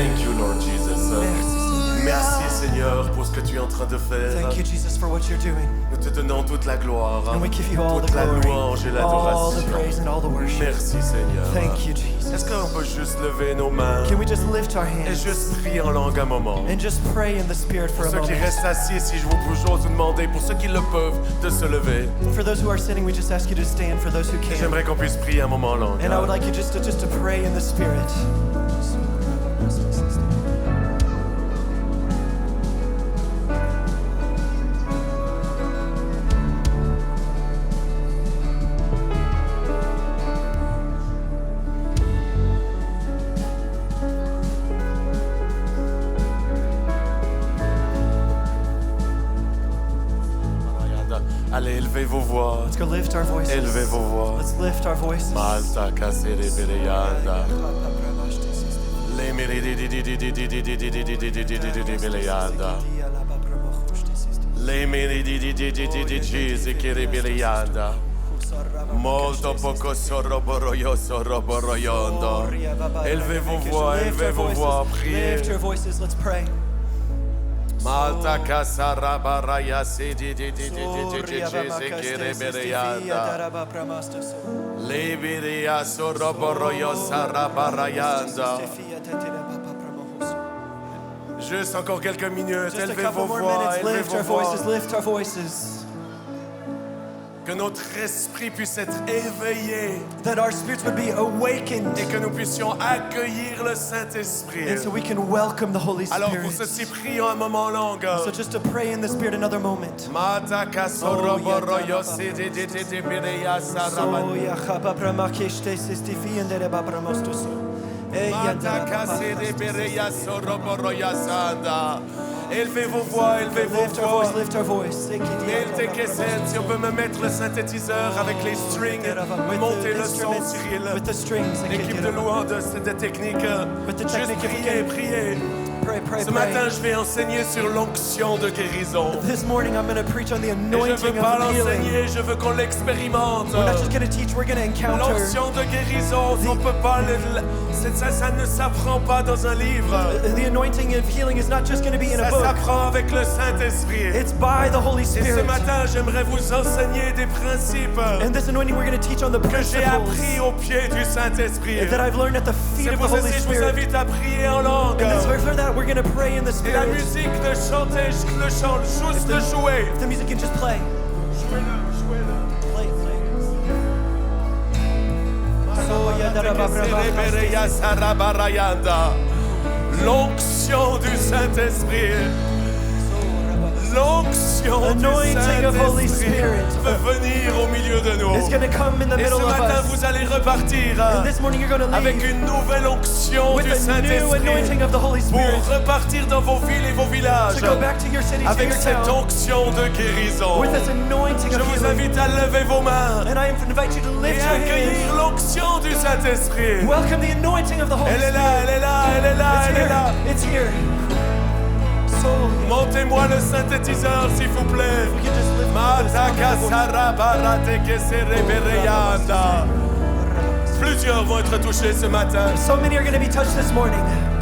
Thank you, Lord Jesus. Merci Seigneur pour ce que tu es en train de faire. Thank you, Jesus, for what you're doing. Nous te donnons toute la gloire, And we give you all the toute la glory, louange et all the l'adoration. praise and all the worship. Merci Seigneur. Thank you, Jesus. Est-ce qu'on peut juste lever nos mains Can we just lift our et hands juste prier en langue un moment? and just pray in the Spirit for Pour a ceux qui moment? restent assis, si je vous demander, pour ceux qui le peuvent, de se lever. For those who are sitting, we just ask you to stand. For those who Et can't, j'aimerais qu'on puisse prier un moment en langue. and I would like you just to pray in the Spirit. Allez, élevez vos voix. Let's go lift our voices. Élevez vos voix. Let's lift our voices. Malta kasere bereyanda. Le bereyanda. Le meridi kere bereyanda. Molto poco soroboroyo soroboroyondo. Élevez vos voix, élevez vos voix, priez. Lift your voices. Let's pray. Malta kasara baraya sidi kere bereyanda. Le bereya soroboroyo sarabarayanda. Juste encore quelques minutes, Just a élevez couple vos more voix, minutes. élevez Lift vos our voix. voices. Lift our voices. Que notre esprit puisse être éveillé That our spirits would be awakened, et que nous puissions accueillir le Saint-Esprit. and so we can welcome the Holy Alors pour Spirit. ceci, prions un moment long. So just to pray in the Spirit another moment. Mata kasoroboroyo sidi bereya saraban. Soya chapapramakeshte sistifiendere bapramostoso. Mata kasede bereya soroboroya sanda. Élevez vos voix, élevez vos Lift our voix. voice, lift our voice. Melte kesen, si on peut me mettre le synthétiseur avec les strings, montez le son, Cyril. With the strings. L'équipe de louange de technique, With the juste technique, if we priez, can. priez. Pray, pray, Ce matin, pray. je vais enseigner sur l'onction de guérison. This morning I'm going to preach on the Et je ne anointing veux pas of healing. l'enseigner, je veux qu'on l'expérimente. We're not just going to teach, we're going to encounter. L'onction de guérison, on peut pas ça ne s'apprend pas dans un livre. The anointing of healing is not just going to be in Ça a book. s'apprend avec le Saint-Esprit. It's by the Holy Et ce Spirit. matin, j'aimerais vous enseigner des principes And this anointing we're going to teach on the que j'ai appris principles au pied du Saint-Esprit. that I've learned at the feet C'est of the pour Holy ceci que je vous Spirit. invite à prier en langue. And for that we're going to pray in the Et la Spirit. musique de chanter, le chant, juste de jouer. If the music can just play. Jouez-le, jouez-le. Play, L'onction du Saint-Esprit. L'onction Anointing of Holy du Saint-Esprit Spirit veut venir au milieu de nous. It's going to come in the Et ce middle of matin, us. vous allez repartir And this morning you're going to avec leave une nouvelle onction with du a new Saint-Esprit anointing of the Holy pour Spirit repartir dans vos villes et vos villages to go back to your cities, to avec your cette town, onction de guérison. with this anointing Je of vous healing. invite à lever vos mains And I invite you to et lift your accueillir hands. l'onction du Saint-Esprit. Welcome the anointing of the Holy Elle est Spirit. là, elle est là, elle est là, elle est là. It's here. So Montez-moi le synthétiseur, s'il vous plaît. we can just lift Mataka sarabarate keserebereyanda. Plusieurs vont être touchés ce matin. So many are going to be touched this morning.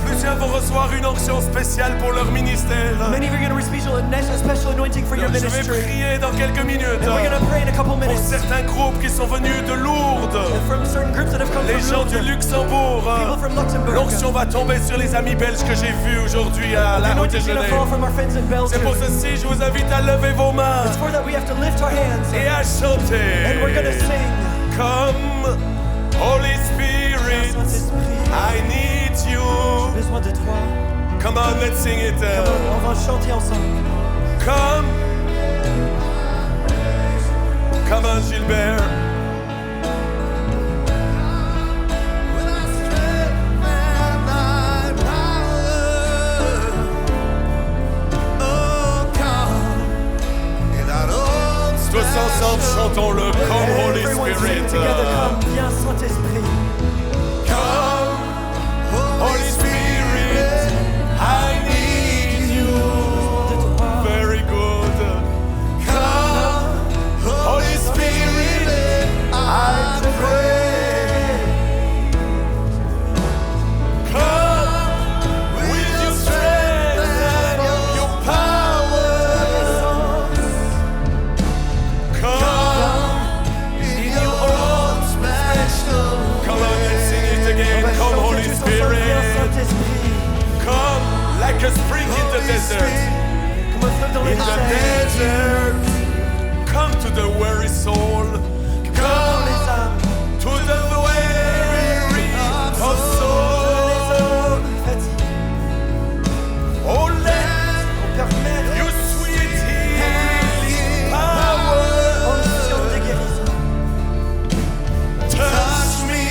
Plusieurs vont recevoir une onction spéciale pour leur ministère. Many of you are going to receive a special anointing for your Je vais ministry. prier dans quelques minutes And we're going to pray in a couple pour minutes. certains groupes qui sont venus de Lourdes. And from certain groups that have come Les gens from du Luxembourg, Luxembourg. people from Luxembourg. L'onction va tomber sur les amis belges que j'ai vus aujourd'hui à The la haute anointing is going to déjeuner. fall from our friends in C'est Belgium. pour ceci je vous invite à lever vos mains It's for that we have to lift our hands. et à chanter. And we're going to sing. Come, Holy Spirit, Saint-Esprit, I need you. j'ai besoin de toi. Come on, let's sing it. On va chanter ensemble. Come. Come on, Gilbert. Tous ensemble, chantons-le. Come, Holy Everyone sing Spirit. together. Come, viens Saint-Esprit. Come, Holy Spirit, I need you. De toi. Very good. Come, Holy Spirit, I pray. Come, desert. Comme un fleuve dans le In the désert. desert. Come to the weary soul. Dans Come les âmes. to the weary of soul. Oh, let Permettre your sweet healing power onction de guérison. touch me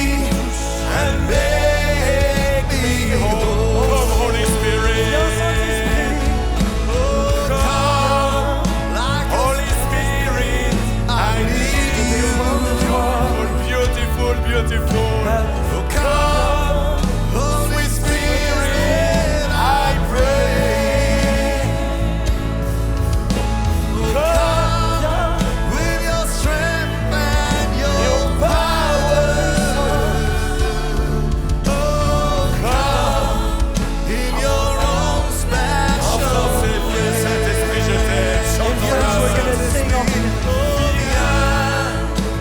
and make me whole. Come, Holy Spirit. Viens, Saint-Esprit. Come, Holy Spirit. I need you. Beautiful, beautiful. Come, Holy Spirit. I pray. Come with your strength and your power. Oh, come in your own special way. Saint-Esprit, je t'aime. Et viens, we're Chantons-la. gonna sing en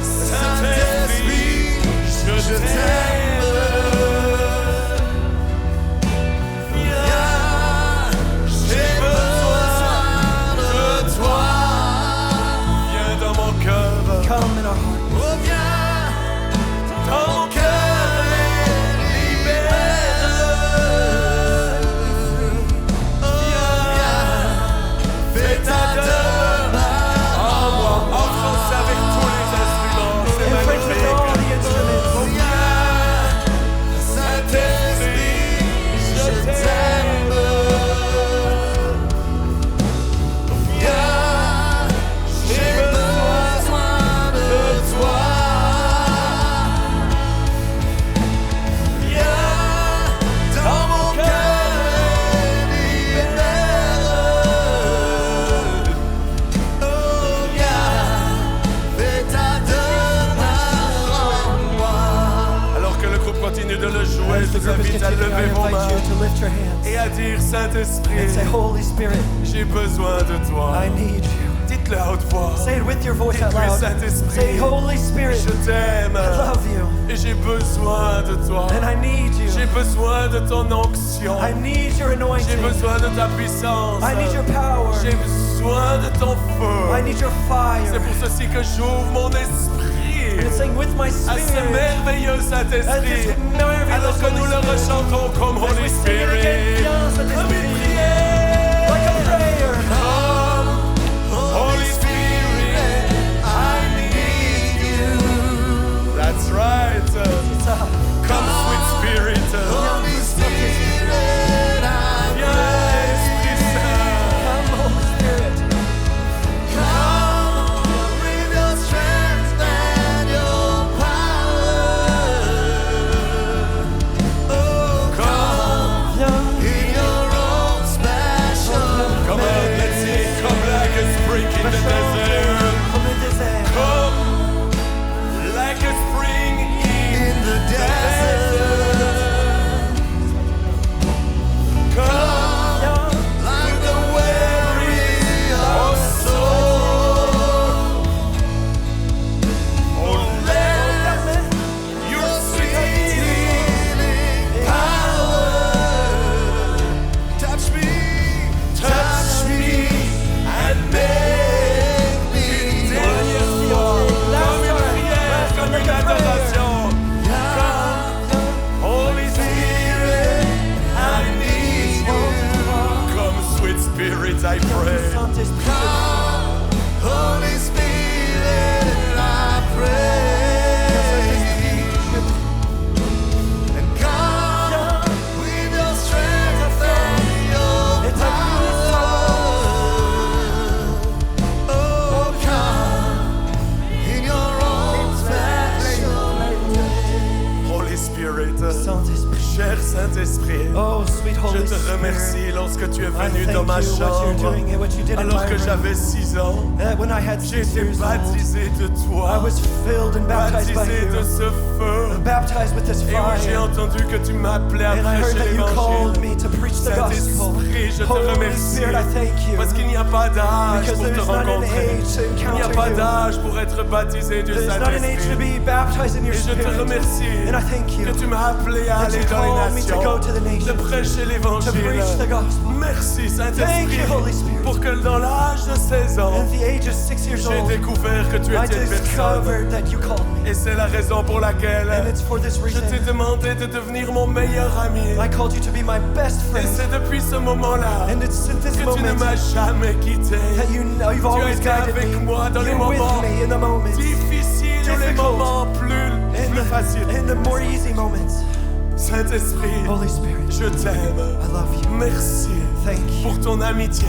Saint-Esprit, je t'aime. Viens, j'ai besoin de toi. Viens dans mon cœur. Come in our heart. Oh, viens dans mon cœur et libère. Viens, fais ta demeure en moi. Entrons avec tous les instruments. C'est And praise with all magnifique. the instruments. Viens, Saint-Esprit, je t'aime. Viens, j'ai besoin de toi. Viens dans mon cœur et libère. Oh, viens, fais ta demeure en moi. Alors que le groupe continue de le jouer, As je the vous group is invite à continuing, I lever vos invite mains you to lift your hands et à dire Saint-Esprit, and say, Holy Spirit, j'ai besoin de toi. I need you. Dites-le à haute voix. Say it with your voice out Dites-lui, loud. Saint-Esprit, Say, Holy Spirit, je t'aime I love you, et j'ai besoin de toi. and I need J'ai you. besoin de ton onction. I need your J'ai anointing. besoin de ta puissance. I need your power. J'ai besoin de ton I feu. need your C'est fire. pour ceci que j'ouvre mon esprit And saying with my à ce spirit, merveilleux as Saint-Esprit. this marvelous Alors que nous Holy le Spirit, rechantons comme as Holy we sing it again, Spirit. viens, Comme une Saint-Esprit, prière. like a prayer. Come, Holy Spirit, I need you. That's right. C'est ça. Come, sweet Spirit. Holy Spirit, Viens, Esprit Saint. come, Holy Spirit. Come with your strength and your power. Oh, come Viens, in your own special. Come on, let's sing. Come like a spring in the desert. comme le désert. Come like a spring in the desert. Come Viens, like the weary of soul. Oh, let your sweet healing power touch me, and make me whole. Comme une prière, comme une adoration. Holy Spirit, I need you. Come, sweet Spirit, I pray. Saint-Esprit, Holy Spirit, I pray. And come with your strength and your et ta power. Oh, come in your own special way. Holy Spirit, Saint-Esprit. cher Saint-Esprit, Oh, sweet je Holy te Spirit. remercie lorsque tu es I venu thank dans ma you what you're chambre doing and what you did in alors my que room. j'avais 6 ans. When I had J'ai 6 été years old, baptisé de I toi, was filled and baptized by baptisé de you, ce feu, baptized with this et où j'ai fire. entendu que tu m'appelais à And I heard prêcher that you called l'évangile. me to preach the gospel. Saint-Esprit, je te Holy remercie Spirit, I thank you. parce qu'il n'y a pas d'âge Because pour te there is not an rencontrer. age to Il n'y a encounter pas you. d'âge pour être baptisé du There's not an age to Saint-Esprit. be baptized in your Et je te spirit. remercie And I thank you que tu m'as appelé appelé à that aller you dans les call me to nations, go to the de nations, prêcher to l'évangile. preach the gospel. Merci Thank Saint-Esprit you, Holy Spirit. pour que dans l'âge de 16 ans, At the age of 6 years j'ai old, découvert que tu I étais une personne. discovered that you called me. Et c'est la raison pour laquelle And it's for this je reason t'ai demandé de devenir mon meilleur ami. I called you to be my best Et friend. c'est depuis ce moment-là And it's at this que tu ne moment m'as jamais quitté. that you've Tu as always été guided avec me. moi dans les You're with moments me in the moments, difficiles ou les difficult, moments plus faciles. in the more easy moments. Saint-Esprit, Holy Spirit, je t'aime. I love you. Merci Thank you pour ton amitié.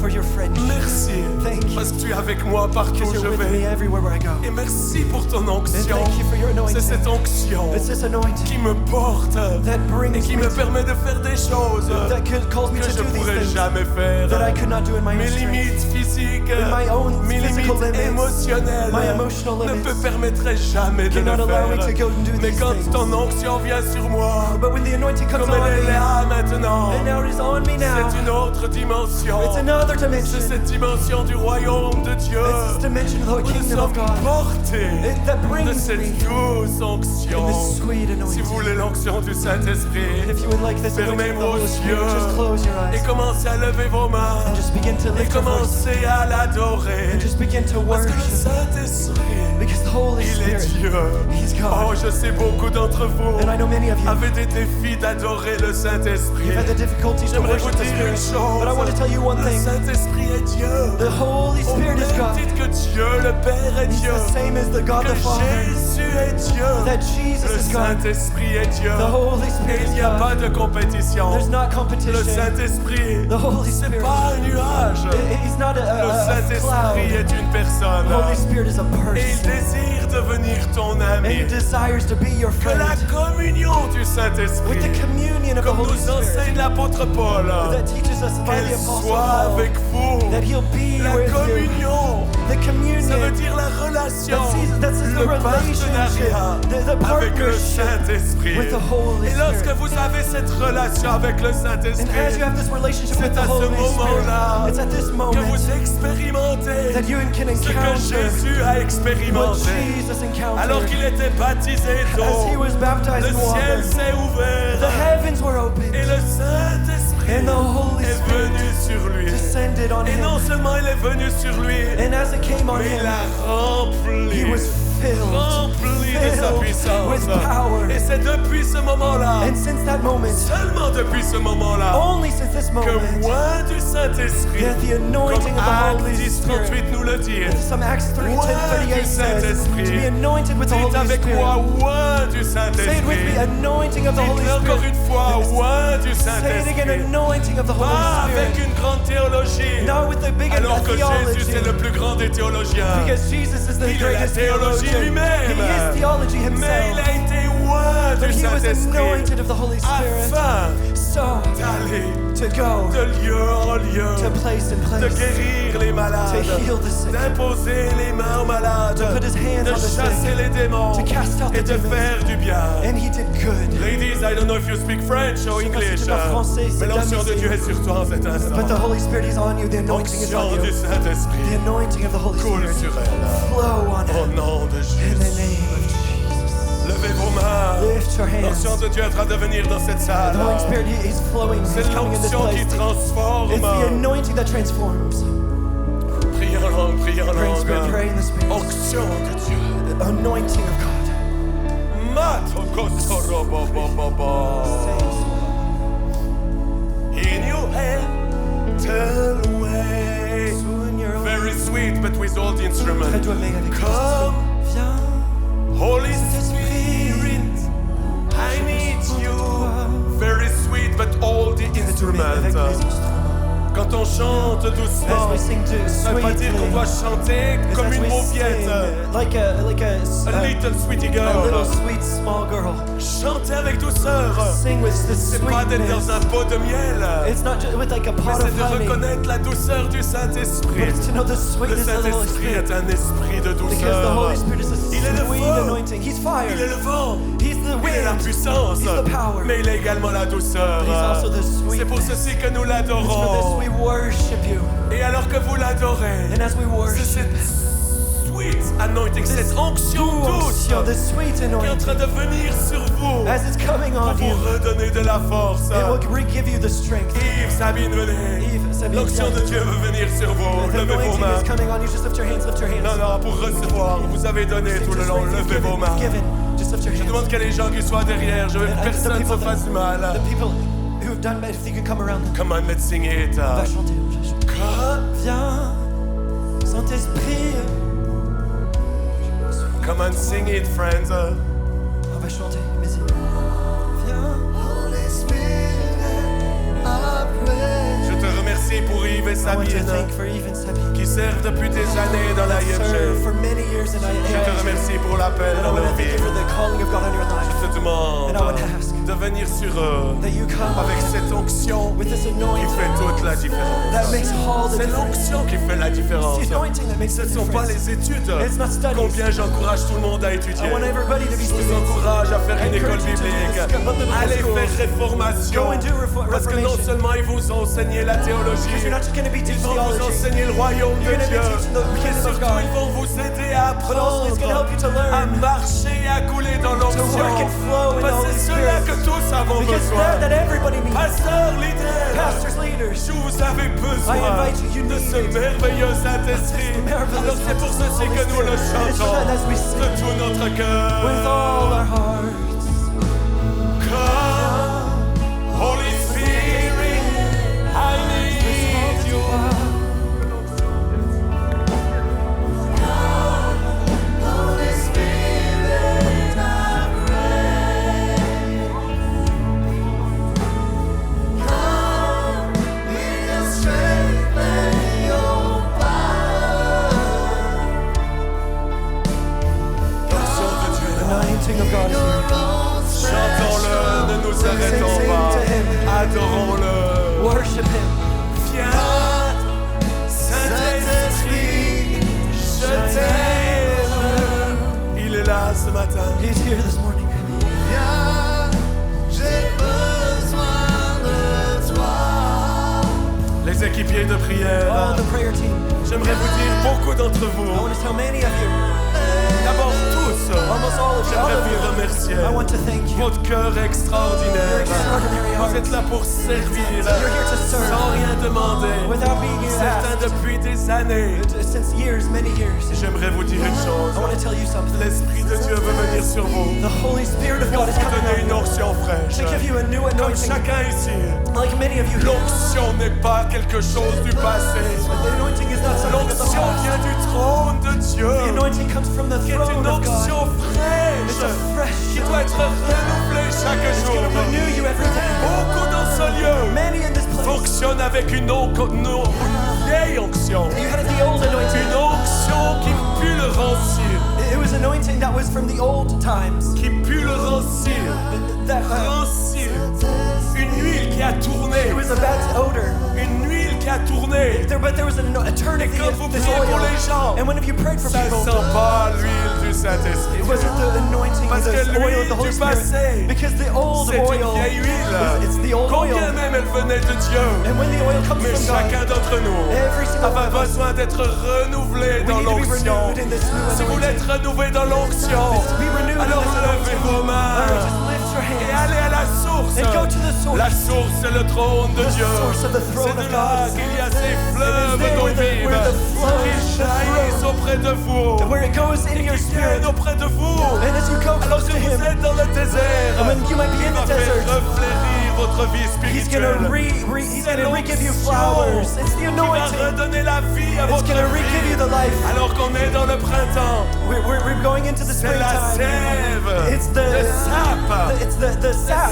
for your friendship. Merci Thank you parce que tu es avec moi partout où because je you're with me vais. everywhere where I go. Et merci pour ton And onction. thank you for your C'est cette anointing. onction It's this anointing qui me porte that et brings qui me me permet de faire des choses that calls me que to je do these pourrais things jamais faire. that I could not do in my own Mes strength. limites physiques, In my own mes physical limites limits, émotionnelles my emotional ne limits me permettraient jamais de cannot le allow me faire. to go and do Mais these quand things. ton onction vient sur moi, But when the anointing comes comme on elle est me, là maintenant, and now it is on me now, c'est une autre dimension. it's another dimension. C'est cette dimension du royaume de Dieu. It's this dimension of the Où nous kingdom of sommes God portés that de brings cette me douce in onction. this sweet Si anointing. vous voulez l'onction du Saint-Esprit, If you would like this fermez anointing of the vos Holy Spirit, just yeux close your et eyes commencez à lever vos mains and just begin to et lift your voice commencez à l'adorer. and just begin to Parce que le worship Saint-Esprit, because the Holy il est Spirit, Dieu. He's Oh, God. je sais beaucoup d'entre vous And I know many of you avez des défis d'adorer le Saint-Esprit. You've had the difficulties to J'aimerais vous worship the dire une Spirit, chose. but I want to tell you one Le thing. Saint-Esprit est Dieu. The Holy Au Spirit is même God. titre que Dieu, le Père est He's Dieu. the same as the God Que the Father. Jésus est Dieu. That Jesus Le is God. Saint-Esprit est Dieu. The Holy Et Spirit il is n'y a God. pas de compétition. There's not Le competition. Saint-Esprit, The Holy c'est Spirit. pas un nuage. He's not Le a Saint-Esprit cloud. est une personne. The Holy Spirit is a Et il person. désire devenir ton And He ami. desires to be your Que friend. la communion du With the Saint-Esprit, communion of the comme Holy nous Spirit enseigne l'apôtre Paul, that teaches us by the qu'elle Apostle soit Paul, avec vous. that He'll be La with you. communion, The ça veut communion, dire la relation, that's the le relationship, partenariat the avec le partnership Saint-Esprit. with the Holy Et lorsque Spirit. vous avez cette relation avec le And as you Saint-Esprit, have this relationship with c'est the à ce Holy moment-là Spirit, it's at this que moment vous expérimentez that you can ce que encounter Jésus a what expérimenté. Jesus encountered. Alors qu'il était baptisé As He d'eau, was baptized le in water, ciel s'est the ouvert heavens were et opened, le Saint-Esprit and the Holy est Spirit venu sur lui. descended on Et non Him. seulement il est venu sur lui, And as it came on mais il Him, a rempli, He was rempli de sa filled puissance. with power. Et c'est depuis ce moment-là, And since that moment, seulement depuis ce moment-là, only since this que moment, loin du Saint-Esprit, that the anointing comme of the Actes Holy 10, Spirit, 38 nous le dit, some Acts 3, 10, Loin 38 du says, Saint-Esprit. to be anointed with the dites Holy avec Spirit. moi, loin du Say it with me, Saint-Esprit. anointing of the Holy Dites-le encore Spirit. une fois, loin du Say it again, Saint-Esprit. anointing of the Pas Holy avec Spirit. une grande théologie, Not with the big alors que Jésus c'est theology, le plus grand des théologiens. because Jesus is the Il est la greatest théologie theologian. lui-même. He is theology Mais il himself. a été loin But du He was Saint-Esprit anointed of the Holy Spirit. afin So, d'aller to go de lieu en lieu, to place in de place, guérir les to malades, heal the sick, d'imposer les mains aux malades, to put His hands de on the chasser sick, les démons to cast out et the de demons. faire du bien. And He did good. Ladies, I don't know if you speak French or Je sais pas si English, tu parles français, c'est mais l'onction de dame Dieu ici. est sur toi en cet instant. But the Holy Spirit is on you, the anointing is on L'onction you. du Saint-Esprit The anointing of the Holy coule Spirit sur elle. flow on Au Him. nom de In the Jésus. name of Jesus. Levez vos mains. Lift your hands. L'onction de Dieu est en train de venir dans cette salle. The Holy Spirit is flowing. C'est He's coming in this l'onction qui place. transforme. It's the anointing that transforms. Priez en langue, priez en Pray in spirit, langue. pray in the Spirit. Onction de Dieu. The anointing of God. In your hand, tell away. Soon you're Very sweet, but with all the instruments. Très doux, mais avec les Come, instruments. Viens, Holy Spirit, I need you. Very sweet, but all the très doux, mais avec les instruments. instruments. Quand on chante doucement, As we sing to ça veut pas dire qu'on doit chanter As comme we une sing, mauviette. like A little sweetie a little girl. sweet small girl. Chanter avec douceur. Sing with this C'est pas d'être dans sweetness. un pot de miel. It's not just with like a Mais pot c'est of de honey, reconnaître la douceur du but Saint-Esprit. it's to know the Le sweetness of the Holy Saint-Esprit Spirit. est un esprit de Because the douceur. Holy Spirit is a Il est le sweet feu. anointing. He's fire. Il est le vent. He's the Il est la wind. puissance. He's the power. Mais il est également la douceur. He's also the C'est pour sweetness. ceci que nous It's for this l'adorons. we worship you. Et alors que vous l'adorez, And as we c'est worship, cette sweet anointing, cette onction douce this sweet qui est en train anointing, de venir sur vous as it's coming pour on vous you, redonner de la force. it will give you the strength. Yves, Sabine, venez. Yves, Sabine, L'onction de Dieu veut venir sur vous. The Levez vos anointing mains. is coming on you. Just lift your hands, lift your hands. Non, non, pour recevoir, vous avez donné tout le long. Levez vos mains. Just lift your Je hands. demande que les gens qui soient derrière, je veux que And the personne people se fasse mal. The people who have done bad, if you can come around them. Come on, let's sing it. On va chanter, on va chanter. Viens, Saint-Esprit. Come on, sing it, friends. On va chanter, vas-y. Viens. Je te remercie pour Yves et I want to Sabine thank for even Sabine. qui servent depuis des années dans la Served IFG. for many years in Je te IFG. remercie pour l'appel And I dans want leur to thank vie. you for the calling of God on your life. Je te demande And I want to ask de venir sur eux that you come avec cette onction with this qui anointing fait toute la différence. that makes all the C'est difference. l'onction qui fait la différence. It's the anointing that makes Ce the ne sont pas difference. les études. It's not studies. Combien j'encourage tout le monde à étudier. I want everybody to be Je vous students. encourage à faire une école Encourage you to do biblique. this biblical Allez school. faire réformation. Go and do Parce que non reformation. seulement ils vous ont enseigné la théologie, Because you're not just going to be ils teaching vont vous theology. enseigner le royaume de You're gonna be Dieu. teaching the Mais kingdom of surtout, God. ils vont vous aider à But also it's going to help you to apprendre à learn marcher et à couler dans to work l'onction. and flow in the Parce que Holy c'est cela Spirit. que tous avons Because besoin. that everybody needs. Pasteur, leader, Pastors, leaders. vous avez besoin I invite you, you de need ce it. merveilleux Saint-Esprit. Marvelous Alors c'est pour ceci que nous le Holy Spirit. And it's for chantons that as we de sing tout notre cœur. with all our hearts. Come, Holy Spirit, I need you. L'onction de Dieu est là. Anointing of God is here. Chantons-le, ne nous arrêtons Sing pas. to him. Adorons-le. Worship Him. Viens, Saint-Esprit, je t'aime. Il est là ce matin. He's here this morning. Les équipiers de All prière, the prayer team. j'aimerais vous dire beaucoup d'entre I vous, want to tell many of you, d'abord tous, almost all of you, all j'aimerais of vous you, remercier. I want to thank you. Votre cœur est extraordinaire. Extraordinary Vous heart. êtes là pour servir, You're here to serve. sans rien demander. Without being Certains asked. depuis des années. Since years, many years. J'aimerais vous dire une chose. I want to tell you something. L'Esprit de Dieu veut venir sur vous. The Holy Spirit of Pour God is vous coming donner on une you onction fraîche. to give you a new Comme anointing. chacun ici, Like many of you here. l'onction n'est pas quelque chose du passé. The anointing is not something of the L'onction past. vient du trône de Dieu. The anointing comes from the Qui est throne une of God. onction fraîche. It's a fresh Qui doit être renouvelée chaque It's jour. going to renew you every day. Beaucoup dans ce lieu Many in this place. fonctionnent avec une vieille onction. You had the old anointing. Une onction qui pue le rancir. It was anointing that was from the old times. Qui pue le rancir. That Rancir. Une huile qui a tourné. it was a bad odor. Une huile qui a tourné. But there was a turn Et of quand vous this priez oil. pour les gens, And when have you prayed for ça people? sent pas l'huile du It Saint-Esprit. wasn't the anointing, Parce que the oil of l'huile the Holy du Spirit. passé, Because the old c'est une oil, vieille huile. it's the old oil. Combien même elle venait de Dieu. And when the oil comes Mais from God, chacun d'entre nous every single one avait of us, besoin d'être renouvelé we dans need to be l'onction. renewed in this new Si vous voulez anointing. être renouvelé dans l'onction, Be renewed in alors this levez anointing. vos mains Just lift your et hands allez à la source. and go to the source. La source, c'est le trône de The Dieu. source of the throne C'est of de là God. qu'il y a ces fleuves there d'eau where the vive flows, qui jaillissent auprès de vous Where it goes in et your qui spirit. viennent auprès de vous. And as you go Alors close que to vous Him, êtes dans le désert, and when you might be in il va the faire desert, reflérir votre vie He's gonna spirituelle. He's gonna re-give you flowers. It's the Qui va anointing. redonner la vie à It's votre gonna re-give you vie. the life. Alors qu'on est dans le printemps, We're going into the c'est la springtime. sève, It's le sap, it's the sap,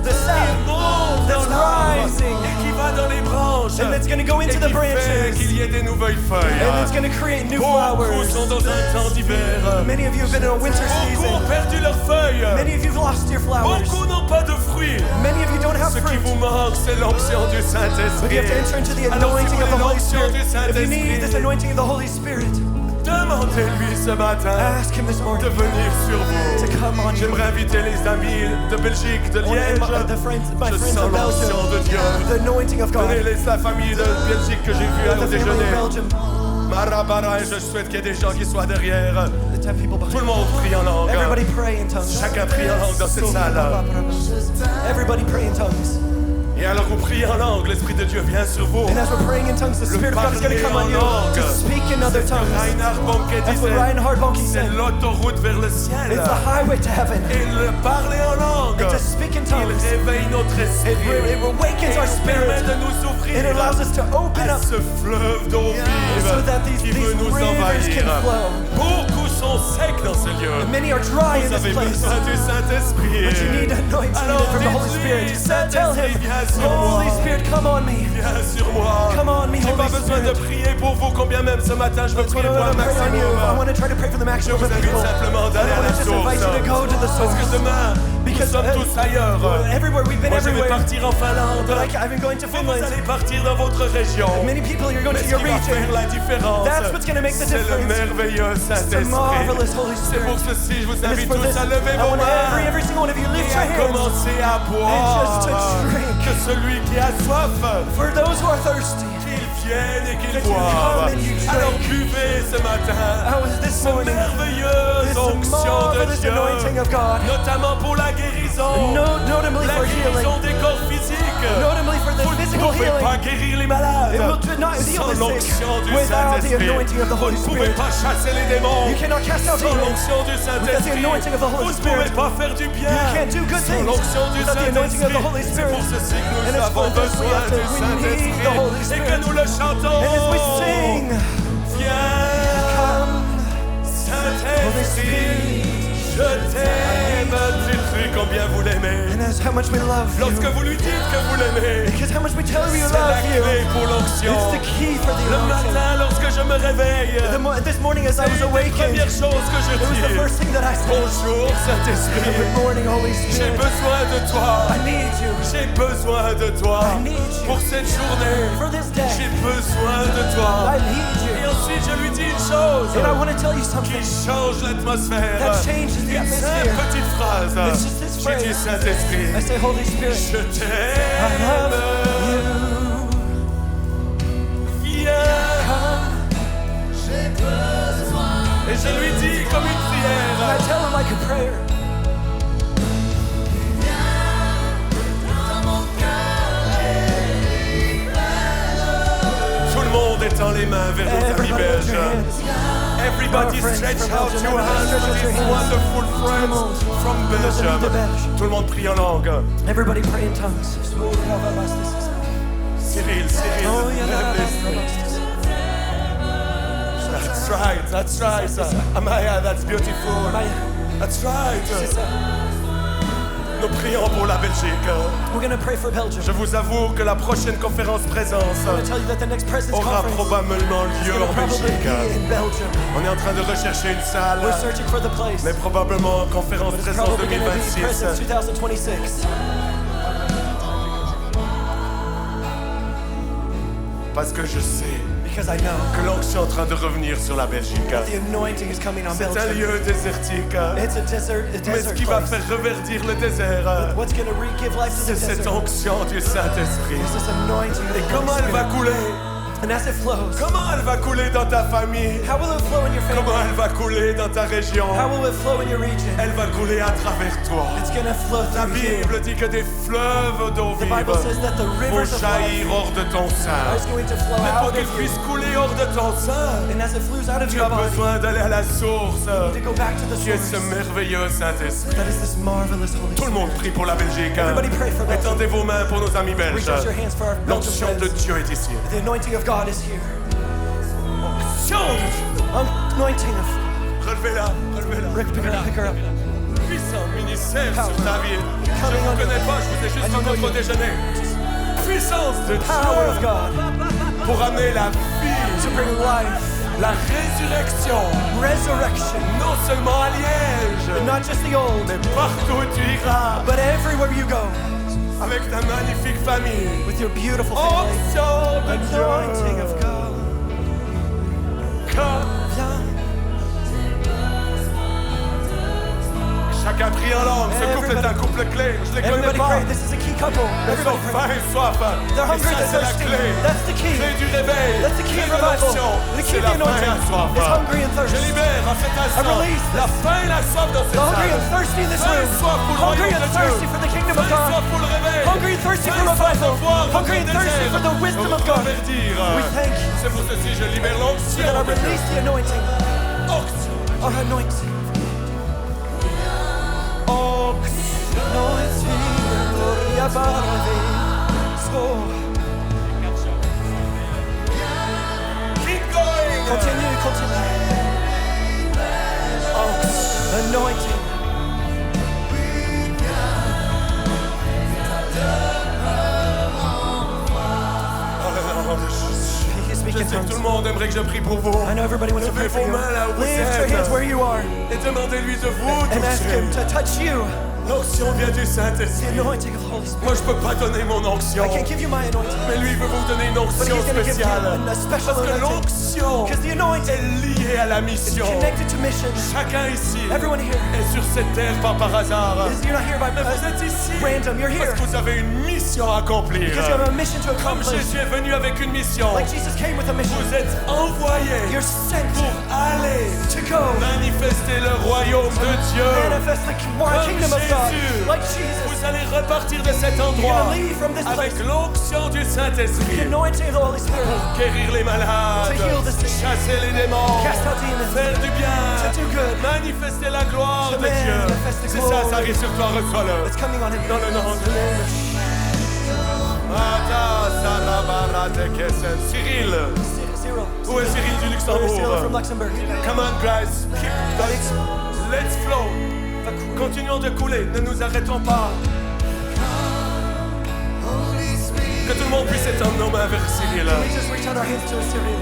the qui sap monte that's dans l'arbre rising. et qui va dans les branches And it's gonna go et into the qui fait branches. qu'il y ait des nouvelles feuilles. And it's gonna create new Beaucoup flowers. sont dans un temps d'hiver. Many of you have been in a winter Beaucoup ont season. perdu leurs feuilles. Many of you have lost your flowers. Beaucoup n'ont pas de fruits. Many of you don't have Ce qui fruit. vous manque, c'est l'onction du But Saint-Esprit. you have to enter into the Alors, si anointing vous of the voulez Holy l'onction Spirit. du If you need Saint-Esprit, this anointing of the Holy Spirit, demandez-lui ce matin ask Him this de morning venir sur vous. to come on you. J'aimerais inviter les amis de Belgique, de I wanna Liège. invite my Je friends sens of l'onction Belgium, de Dieu. the anointing of God, Venez, laisse la famille de Belgique que j'ai vue the au family of déjeuner. Belgium. Marabara, et je souhaite qu'il y ait des gens qui soient derrière. Let's have people Tout behind le monde prie en langue. Everybody pray in tongues. Chacun prie en langue dans cette salle. Everybody pray in tongues. Et alors vous priez en langue, l'Esprit de Dieu vient sur vous. And as we're praying in tongues, the Spirit of God is going to come on you to speak in other tongues. Reinhard Bonnke That's what disait, Reinhard Bonnke c'est said. l'autoroute vers le ciel. It's the highway to heaven. Et le parler en langue, And to speak in il tongues, réveille notre esprit. it awakens Et our il permet spirit. de nous It ouvrir allows us to open à up ce fleuve d'eau so that vive these qui veut nous rivers envahir. can flow. Beaucoup sont secs dans ce lieu. Many are dry in Vous this avez place. besoin du Saint-Esprit. But you need anointing Alors from the Holy dites-lui, Spirit. Tell him, Saint-Esprit, viens sur moi. Holy Spirit, come on me. Viens sur moi. Come on me, J'ai pas Holy besoin de Spirit. prier pour vous, combien même ce matin je veux That's what prier I pour un want to pray on you. I maximum. want to try to pray for the Je maximum vous of invite people. simplement I d'aller à want la to just source. invite you to go to the Parce que source. demain, nous Because sommes tous ailleurs. everywhere, we've been Moi, je vais everywhere. partir en Finlande. But I've been going to Vous, vous Finland. allez partir dans votre région. Many people, you're going Mais to ce your qui va region. faire la différence, That's what's going to make the c'est le difference. merveilleux It's the Saint-Esprit. marvelous Holy C'est pour Spirit. ceci, je vous And it's invite for tous this, à lever I vos want mains every single one of you lift et your à hands. commencer à boire. just to drink. Que celui qui a soif, For those who are thirsty. qu'il vienne et qu'il That you boive. come and you drink. Alors buvez ce matin This cette morning, merveilleuse this onction de marvelous Dieu, anointing of God. notamment pour la guérison, Notably la for guérison healing. des corps physiques. Notably for the Vous ne physical pouvez healing. pas guérir les malades It will not heal sans the sick l'onction du without the Saint-Esprit. anointing of the Vous Holy ne pouvez Spirit. pas chasser les démons You cannot cast out sans demons l'onction du without the Saint-Esprit. anointing of the Holy Vous ne pouvez Spirit. pas faire du bien You can't do good sans things l'onction du without the anointing of the Holy Saint-Esprit. C'est Spirit. pour ceci que And nous it's avons for this we besoin have to- du we need the Holy Saint-Esprit et que Spirit. nous le chantons. And as we sing, Viens, come, Saint-Esprit, je t'aime. Dites-lui combien vous l'aimez. and that's how much we love Lorsque you. vous lui dites que vous l'aimez, Because how much we tell you we c'est la love you. clé pour l'onction. It's the key for the Le anointing. matin, lorsque je me réveille, This morning as I was c'est la awakened, première it chose que je was the dis. first thing that I said. Bonjour Saint-Esprit, Good morning, Holy j'ai Spirit. besoin de toi. I need you. J'ai besoin de toi. I need you. Pour cette journée, For this day, j'ai besoin de toi. I need Et you. ensuite, je lui dis une chose And I want to tell you qui something change l'atmosphère. that changes the Une simple atmosphere. petite phrase. It's just this Je dis phrase. Saint-Esprit, I say, Holy Spirit, je I love t'aime. you. Viens. Come. Et je lui dis comme une And I prière. tell him like a prayer. Tout le monde étend les mains vers nos amis Everybody lift belges. your hands. Everybody Our friends stretch from out Belgium. your hands to Stretch out your these hands. wonderful friends from Nos amis de Belgium. Belge. Tout le monde prie en langue. Everybody pray in tongues. Cyril, Cyril, Oh, yeah, lève-les. That's right. Amaya, that's beautiful. That's right. Nous prions pour la Belgique. We're going to pray for Belgium. Je vous avoue que la prochaine conférence présence I want to tell you that the next President's aura Conference probablement is lieu going to en probably Belgique. be in Belgium. On est en train de rechercher une salle, We're searching for the place. mais probablement conférence But it's présence probably going to be 2026. President's 2026. Parce que je sais Because I know que l'onction est en train de revenir sur la Belgique. the anointing is coming on C'est un Belgium. lieu désertique. It's a desert Mais ce qui va place. faire reverdir le désert, What's going to give life to c'est the cette desert? onction du Saint-Esprit. It's this anointing of Et the comment Holy elle va Spirit. couler? And as it flows, Comment elle va couler dans ta famille? how will it flow in your Comment family? elle va couler dans ta région? How will it flow in your region? Elle va couler à travers toi. It's going to flow La through you. Bible dit que des fleuves d'eau The vive Bible says that the vont rivers of life jaillir hors de ton sein. are going to flow Mais pour out qu'ils of you. puissent couler hors de ton sein, And as it flows out of tu your as body, besoin d'aller à la source, to go back to the qui est ce source. merveilleux Saint-Esprit. That is this marvelous Holy Tout le Spirit. monde prie pour la Belgique. Everybody pray for Belgium. Étendez vos mains pour nos amis belges. Reach out your hands for our Belgian L'onction de friends. Dieu est ici. The anointing of God is here. L'onction de Dieu. Anointing of Relevez-la, relevez-la. Rick, pick her up. Puissant ministère sur ta vie. Je ne Coming vous on connais you. pas, je vous ai juste I vu don't know notre you. déjeuner. Puissance de Power of Dieu God pour amener la vie, to bring life, la résurrection, resurrection, non seulement à Liège, not just the old, mais partout où tu iras, but everywhere you go, avec ta magnifique famille. with your beautiful family. Onction de Anointing of Dieu. God. Viens. Chacun prie en langue. Ce couple est un couple clé. Je ne les connais Everybody pas. pray. This is a key couple. Ils Everybody ont pray. faim et soif. They're Et hungry, ça, they're c'est la thirsty. clé. That's the key. Clé du réveil. That's the key Clé of de revival. l'onction. The key C'est of la the faim et la anointing. soif. It's hungry and Je thirst. libère en cet instant release la faim et la soif dans cette Hungry salle. and thirsty in this Faim et room. soif pour le Hungry royaume and de Dieu. thirsty for the kingdom of Faim et God. soif pour le réveil. Hungry and thirsty Faim for et soif revival. de voir Hungry and votre thirsty désir. for the wisdom of God. Reconvertir. We thank you C'est pour ceci je libère l'onction that I de Dieu. release the anointing. Onction. Our anointing. Anointing. Gloria Barave. So, Keep going. continue. Anointing. He is Je speaking sais que tout le tongues. monde aimerait que je prie pour vous. I know everybody wants to pray Levez for vos you. mains là où vous Lift your hands where êtes you are et demandez-lui de vous and ask Him toucher. to touch you. L'onction vient du The Saint-Esprit. anointing of the Holy Spirit. Moi, je peux pas donner mon onction. I can't give you my anointing, Mais lui, il veut vous donner une but onction He's going to give you spéciale. a special Parce que anointing. l'onction Because the anointing est liée à la is mission. connected to mission. Chacun ici Everyone here est sur cette terre pas par hasard. you're not here by Mais vous êtes ici random. You're here parce que vous avez une mission à accomplir. because you have a mission to Comme accomplish. Jésus est venu avec une mission, Like Jesus came with a mission. vous êtes envoyés You're sent pour aller to go manifester le royaume de Dieu. manifest the Comme kingdom of God. Jésus, Like Jesus. vous allez repartir de cet You're endroit going to leave from this avec place. l'onction du The Saint-Esprit. anointing of the Holy Spirit. Guérir les malades, To heal the sick. chasser les démons, Cast out demons. faire du bien, To do good. manifester la gloire To de Dieu. manifest the C'est ça, glory. ça arrive sur toi, reçois-le. It's coming on Him. Dans le nom de Cyril, Cyril. où est Cyril du Cyril from Luxembourg? Luxembourg. Come on, Grace, keep going. Let's flow. Continuons de couler, ne nous arrêtons pas. Que tout le monde puisse étendre nos mains vers Cyril. We just reach out our hands to Cyril.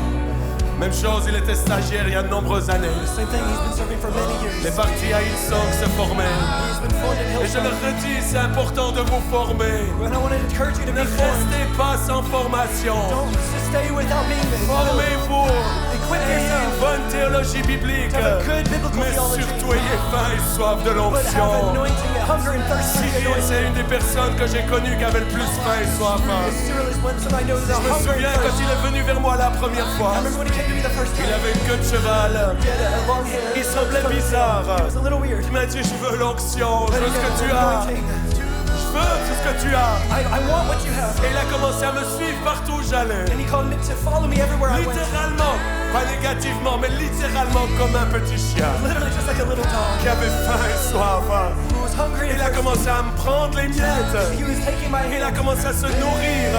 Même chose, il était stagiaire il y a de nombreuses années. Same thing, he's been serving for many Les years. partis à Hillsong se formaient. He's been formed in Et je le Hillsong. redis, c'est important de vous former. And I want to encourage you to Ne be formed. restez pas sans formation. Don't just stay without being there. Formez-vous. Equip Ayez une yourself. bonne théologie biblique. To have a good biblical Mais theology. surtout, ayez faim et soif de But have l'onction. anointing, hunger and thirst for the Cyril, anointing. c'est une des personnes que j'ai connues qui avait le plus faim et soif. Cyril is one I know that Je me hunger and souviens quand thirst. il est venu vers moi la première I fois. remember when he came to me the first Il time. avait une queue de cheval. He had a long hair. Il semblait bizarre. It was a little weird. Il m'a dit, je veux l'onction, je But veux he ce que had tu as. anointing. Je veux tout ce que tu as. I want what you have. Et il a commencé à me suivre partout où j'allais. And he called me to follow me everywhere I went. Littéralement, pas négativement, mais littéralement comme un petit chien Literally just like a little dog qui avait faim et soif. who was hungry and Il a thirsty. commencé à me prendre les miettes. He was taking my Il a hand. commencé à se nourrir.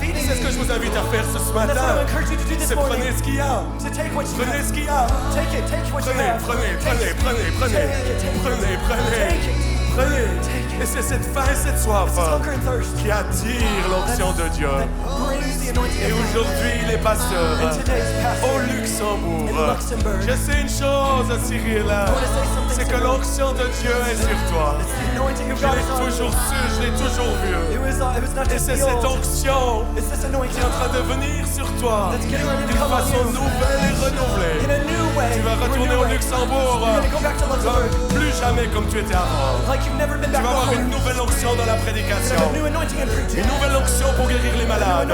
Feeding C'est ce que je me. vous invite à faire ce That's what I matin. encourage you to do this C'est morning. prenez ce qu'il y a. To take what you Prenez have. ce qu'il y a. Take it. Take what you Prenez, have. prenez, Take prenez, it. prenez, prenez. Take it. Take it. Prenez, prenez. Take it. Prenez. Take it. Et c'est cette faim et cette soif It's hunger and thirst. qui attire l'onction de Dieu. That brings the anointing Et of God. aujourd'hui, il est pasteur And today's au pastor Luxembourg. in Luxembourg. Je sais une chose, Cyril, c'est que l'onction de Dieu est sur toi. It's the anointing of Je God l'ai is on you. toujours su, je l'ai toujours vu. It was not Et just c'est the cette old. onction It's this qui anointing est en train de venir sur toi that's getting ready to d'une come on façon you nouvelle et in renouvelée. a new way. Tu vas in a retourner new au way. Luxembourg You're going to go back to Luxembourg plus jamais comme tu étais avant. like you've never been Tu back vas avoir before. une nouvelle onction dans la You prédication. have a new anointing in preaching. Une nouvelle onction pour guérir les malades.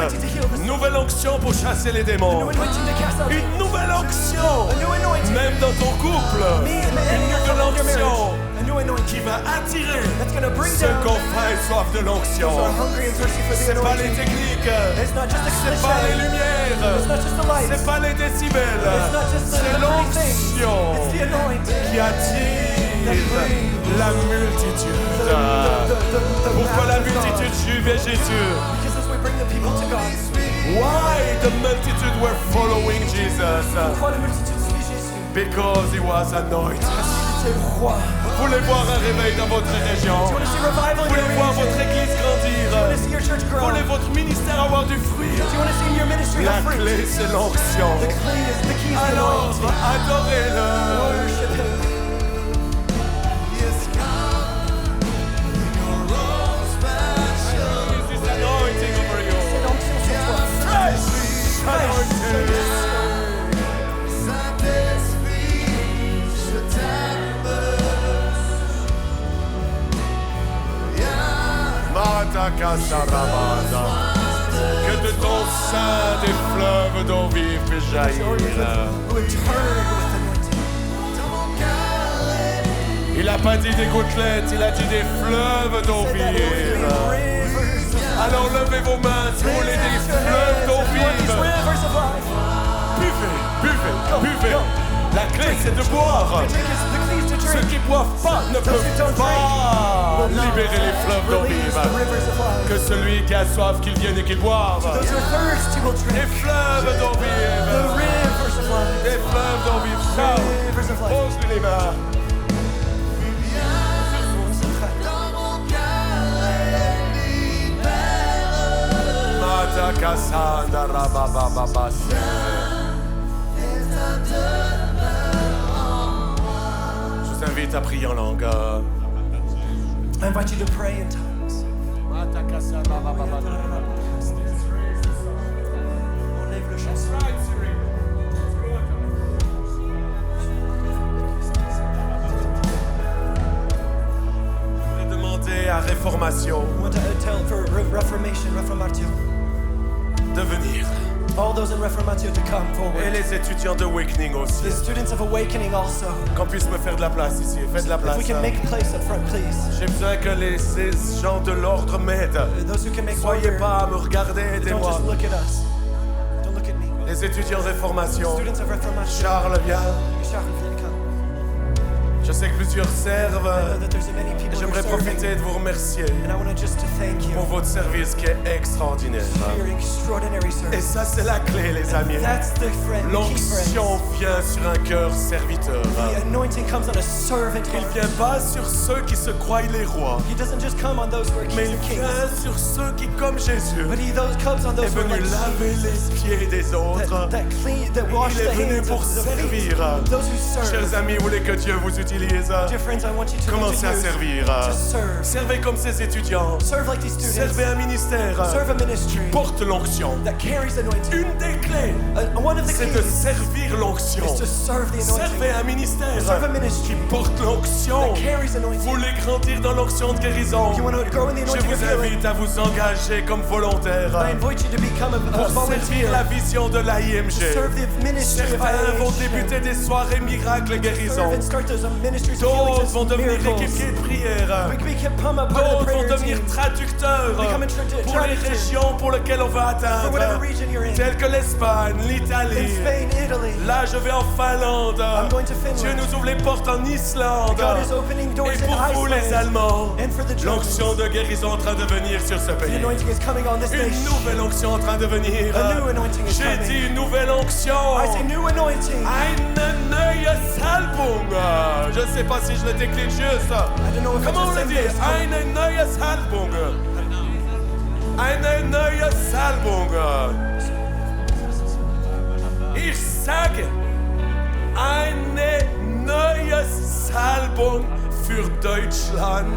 Une nouvelle onction pour chasser les A new démons. anointing to cast out Une demons. nouvelle onction, A new anointing. même dans ton couple. Me and Une your nouvelle couple in your onction marriage. A new anointing qui va attirer that's going to bring ceux down qui ont faim et soif de l'onction. those who are hungry and thirsty for the C'est pas les anointing. techniques, It's not just the c'est pas les cliche. lumières, It's not just the lights. c'est pas les décibels, It's not just the c'est pretty things. l'onction It's the anointing. qui attire la multitude. The Pourquoi la mass of God. multitude suivait Jésus? Because as we bring the people to God, Why the multitude were following Jesus? pourquoi la multitude suit Jésus? Because he was anointed. C'est roi. Vous voulez voir un réveil dans votre région? You want to see revival Vous in your voulez voir region? votre église You want to grandir? see your church Vous grow? voulez You votre ministère avoir du fruit? want to see your ministry La have fruit? clé, c'est l'onction. The key is the Alors, anointing. adorez-le. Worship Him. This is anointing over you. C'est l'onction sur toi. Fresh anointing. Mata Que de ton sein des fleuves d'eau vive puissent jaillir. Il n'a pas dit des gouttelettes, il a dit des fleuves d'eau vive. Alors levez vos mains, roulez des fleuves d'eau vive. Buvez, buvez, buvez. La clé c'est de boire. Ceux qui ne boivent pas ne peuvent pas libérer les fleuves d'eau vive. Que celui qui a soif, qu'il vienne et qu'il boive. Des fleuves d'eau vive. Des fleuves d'eau vive. Pose-lui les mains. Je vous invite à prier en langue. I invite you to pray in tongues. On lève le chant. Demandez à Réformation I want to tell for Reformatio. de venir. All those in Reformatio to come Et forward. les étudiants d'Awakening aussi. The students of Awakening also. Qu'on puisse me faire de la place ici. Faites de la If place. we can make place up front, please. J'ai besoin que ces gens de l'ordre m'aident. Those who can make Soyez order, pas à me regarder, don't aidez-moi. just look at us. Don't look at me. Les étudiants de Réformation. Students of Reformatio. Charles, viens. Charles, viens, come. Je sais que plusieurs I know servent. that there's many Et people who are j'aimerais serving. profiter de vous remercier And I want to just to thank you pour votre service qui est extraordinaire. for your extraordinary Et service. ça, c'est la clé, les amis. That's the friend, the key friend. L'onction vient sur un cœur serviteur. The anointing comes on a servant Il heart. vient pas sur ceux qui se croient les rois, He doesn't just come on those who are mais kings il and kings, vient sur ceux qui, comme Jésus, but he comes on est those who are venu like laver Jesus, les pieds des autres. that wash Il the est venu hands pour of the feet. servir. Those who serve. Chers amis, vous voulez que Dieu vous utilise? Dear friends, I want you to Commencez à use servir. to serve. Servez comme ces étudiants. Serve like these students. Servez un ministère. Serve a ministry Porte l'onction. that carries anointing. Une des clés, One of the c'est de keys servir l'onction. is to serve the Servez anointing. un ministère Serve a ministry qui porte l'onction. that carries anointing. Vous voulez grandir dans l'onction de guérison? You want to grow in the Je anointing of vous healing. invite à vous engager comme volontaire I invite you to become a pour volunteer. servir la vision de To l'AIMG. serve the ministry of Certains vont IH. débuter des soirées miracles guérison. Serve and start those ministries of D'autres healing vont and devenir miracles. équipiers de prière. We become a part of the D'autres vont prayer devenir team. traducteurs Become a pour les traductor. régions pour lesquelles on va For whatever atteindre, region you're in. telles que l'Espagne, In l'Italie. Spain, Italy. Là, je vais en Finlande. I'm going to Finland. Dieu nous ouvre les portes en Islande. God is opening doors Et in pour vous, les Iceland. Allemands, And for the Germans, l'onction de guérison en train de venir sur ce the pays. anointing is coming on this Une nation. nouvelle onction en train de venir. A new anointing is J'ai coming. dit une nouvelle onction. I say new anointing. Eine neue Salbung. Je ne sais pas si je le décline juste. I don't know if Comment I on just le said dit? this. Eine neue Salbung. Eine neue Salbung. Ich sage, eine neue Salbung für Deutschland.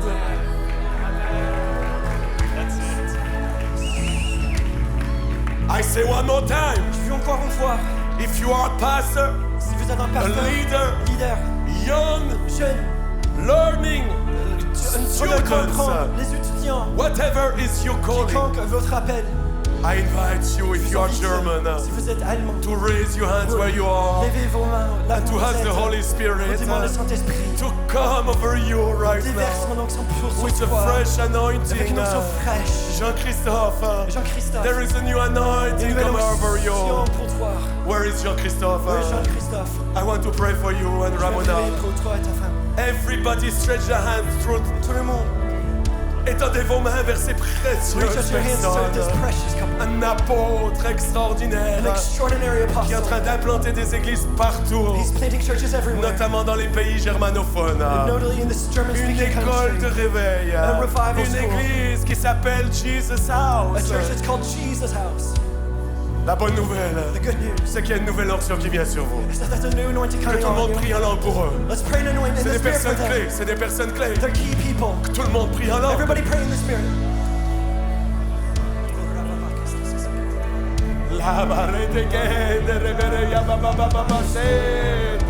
I say one more time. Je dis encore une fois, If you are a pastor, si vous êtes un a pasteur, leader, young, jeune, learning, pour comprendre students, les étudiants, whatever is your calling, quiconque votre appel, I invite you, if you are si German, vous êtes allemand, to raise your hands where you are, levez vos mains là and où to vous ask the êtes. Holy Spirit Demandez le Saint-Esprit. to come over you right Déverse now mon onction pure with sur a toi. fresh Avec anointing. une onction fraîche. Jean-Christophe, Jean-Christophe. there is a new Une anointing nouvelle come over onction you. pour toi. Where is Jean-Christophe? Oui, Jean-Christophe. I want to pray for you and Je vais Ramona. prier pour toi et ta femme. Everybody stretch their hands through. Tout le monde, Étendez vos mains vers ces précieuses reach out your hands to this personnes. precious couple. Un apôtre extraordinaire An extraordinary qui est en apostle. train d'implanter des églises partout, He's planting churches everywhere, notamment dans les pays germanophones. notably in this Une German-speaking école de country. réveil, A revival une school. église qui s'appelle Jesus A House. church that's called Jesus House. La bonne nouvelle, The good news c'est qu'il y a une nouvelle onction qui vient sur vous. is that there's a new anointing Que coming tout le on monde you. prie en langue pour eux. Let's pray in anointing in C'est the des spirit for personnes them. clés, c'est des personnes clés. They're key people. Que tout le monde prie en langue. Everybody pray in the spirit. La barrete que de rebere ya ba ba ba ba ba sete.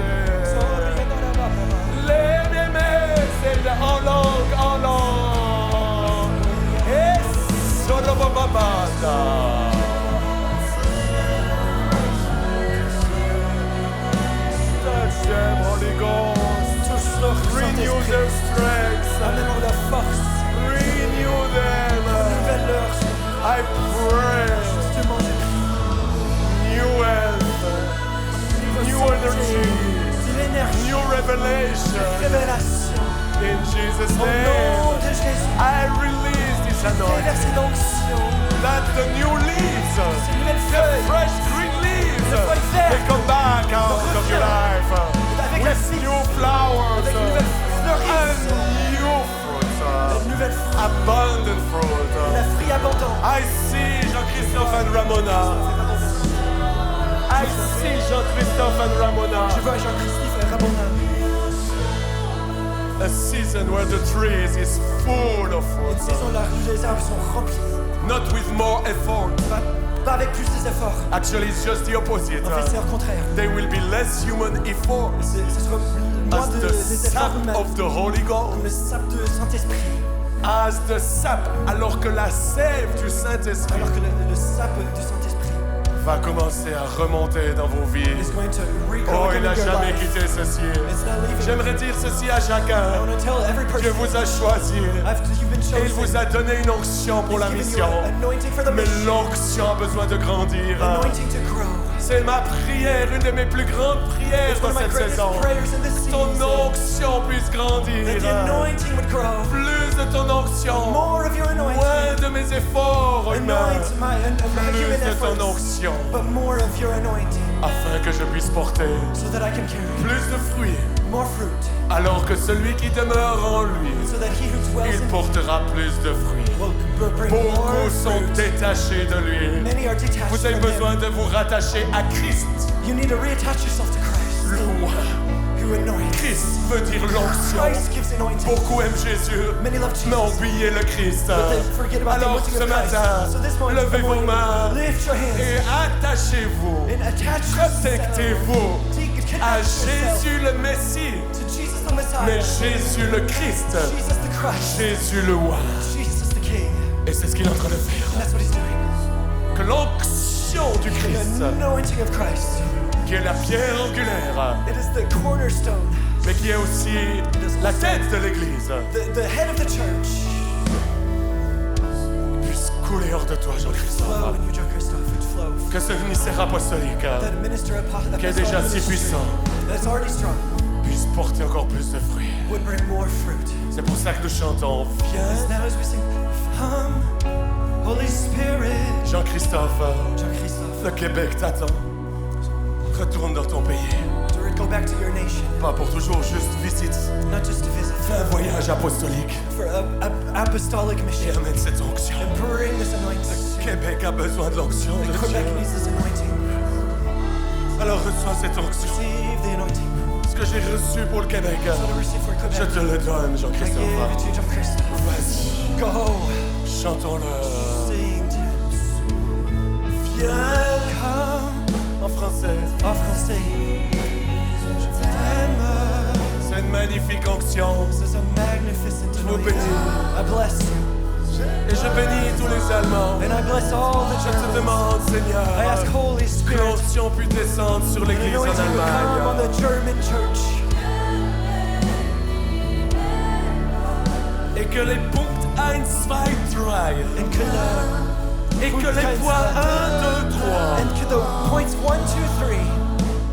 Les mémés, c'est en langue, en langue. Et Touch them, Holy Ghost. Touche-leur, Renew Saint-Esprit. their strength. Amène-leur la force. Renew them. Renouvelle-leur. I pray. Justement, je prie. New health. New energy. De l'énergie. New revelation. Révélation. In Jesus' Au nom name. de Jésus. I release this anointing. Déverser l'onction. That the new leaves, Ces nouvelles the feuilles. fresh green leaves, Les feuilles vertes. they come back out of your life Avec la with vie. new flowers Avec une nouvelle and fleurisse. new fruits, Une nouvelle fruit. abundant fruit. La fruit abondant. I see Jean-Christophe and Ramona. I see Jean-Christophe and Ramona. Je vois Jean-Christophe Ramona. A season where the trees is full of Une fruits. saison là où les arbres sont remplis. Not with more effort. Pas avec plus d'efforts. Actually, it's just the opposite. En fait, c'est le contraire. There will be less human effort Ce sera moins as des the efforts sap humains. of the Holy Comme le Ghost. sap de Saint-Esprit. As the sap, alors que la sève du Saint-Esprit Alors que le sap du Saint-Esprit va commencer à remonter dans vos vies. is going to Oh, regrow il n'a in your jamais life. quitté ceci. It's not leaving. J'aimerais dire ceci à I chacun. want to tell every Dieu person vous a choisi you've been et il chosen. vous a donné une onction pour la He's given you mission. an anointing for the Mais mission. l'onction a besoin de grandir. Anointing to grow. C'est ma prière, une de mes plus grandes prières It's one dans of my cette greatest saison. prayers in this Ton season. onction puisse grandir. That the anointing would grow. Plus de ton onction. More of your anointing. Moins de mes efforts humains. Anoint my human Plus de ton efforts. onction. But more of your anointing. Afin que je puisse porter So that I can carry plus de fruits. more fruit. Alors que celui qui demeure en lui, So that he who dwells il in me portera plus de fruits. will bring more Beaucoup sont fruit. détachés de lui. Many are detached Vous avez from besoin him. de vous rattacher à Christ. You need to reattach yourself to Christ. Le roi. Who anoints. Christ veut dire l'onction. Christ gives anointing. Beaucoup aiment Jésus, Many love Jesus. mais ont oublié le Christ. But they forget about the Alors anointing ce of Christ. matin, So this morning, levez vos mains lift your hands et attachez-vous, and attach yourself. connectez-vous à Jésus le Messie, to Jesus the Messiah. mais Jésus le Christ, Jesus the Christ. Jésus le roi. Jesus the King. Et c'est ce qu'il est en train de faire. And that's what he's doing. Que l'onction du Christ, The anointing of Christ. qui est la pierre angulaire, It is the cornerstone, mais qui est aussi la tête de l'Église, the head of the church. puisse couler hors de toi, Flow Jean-Christophe. in you, John Christophe. Would flow. Que ce ministère apostolique That minister qui est déjà si puissant that's already strong puisse porter encore plus de fruits. would bring more fruit. C'est pour ça que nous chantons. Viens, As now as we sing, come, Holy Spirit. Jean-Christophe, John Christophe, le Québec t'attend. Retourne dans ton pays. to go back to your nation, Pas pour toujours, juste visite. not just to visit, Fais un voyage apostolique for a apostolic et mission. amène cette onction. And bring this anointing. Québec a besoin de l'onction de Quebec Dieu. needs this anointing. Alors reçois cette onction. Receive the anointing. Ce que j'ai reçu pour le Québec, So to receive for je Quebec, te le donne, I give it Jean-Christophe. to you, John Christophe. Vas-y, Go, chantons-le. sing to Viens come en français. en français. Je t'aime. C'est une magnifique onction. This is a magnificent vous anointing. bénis. I bless you. Et je bénis tous les Allemands. And I bless all the Je te Germans. demande, Seigneur, I ask Holy que Spirit, l'onction puisse descendre sur the l'Église en anointing would come on Allemagne. the German church. Et que les Punkt 1, 2, 3 And could et que les points 1, 2, 3 and could the points 1, 2, 3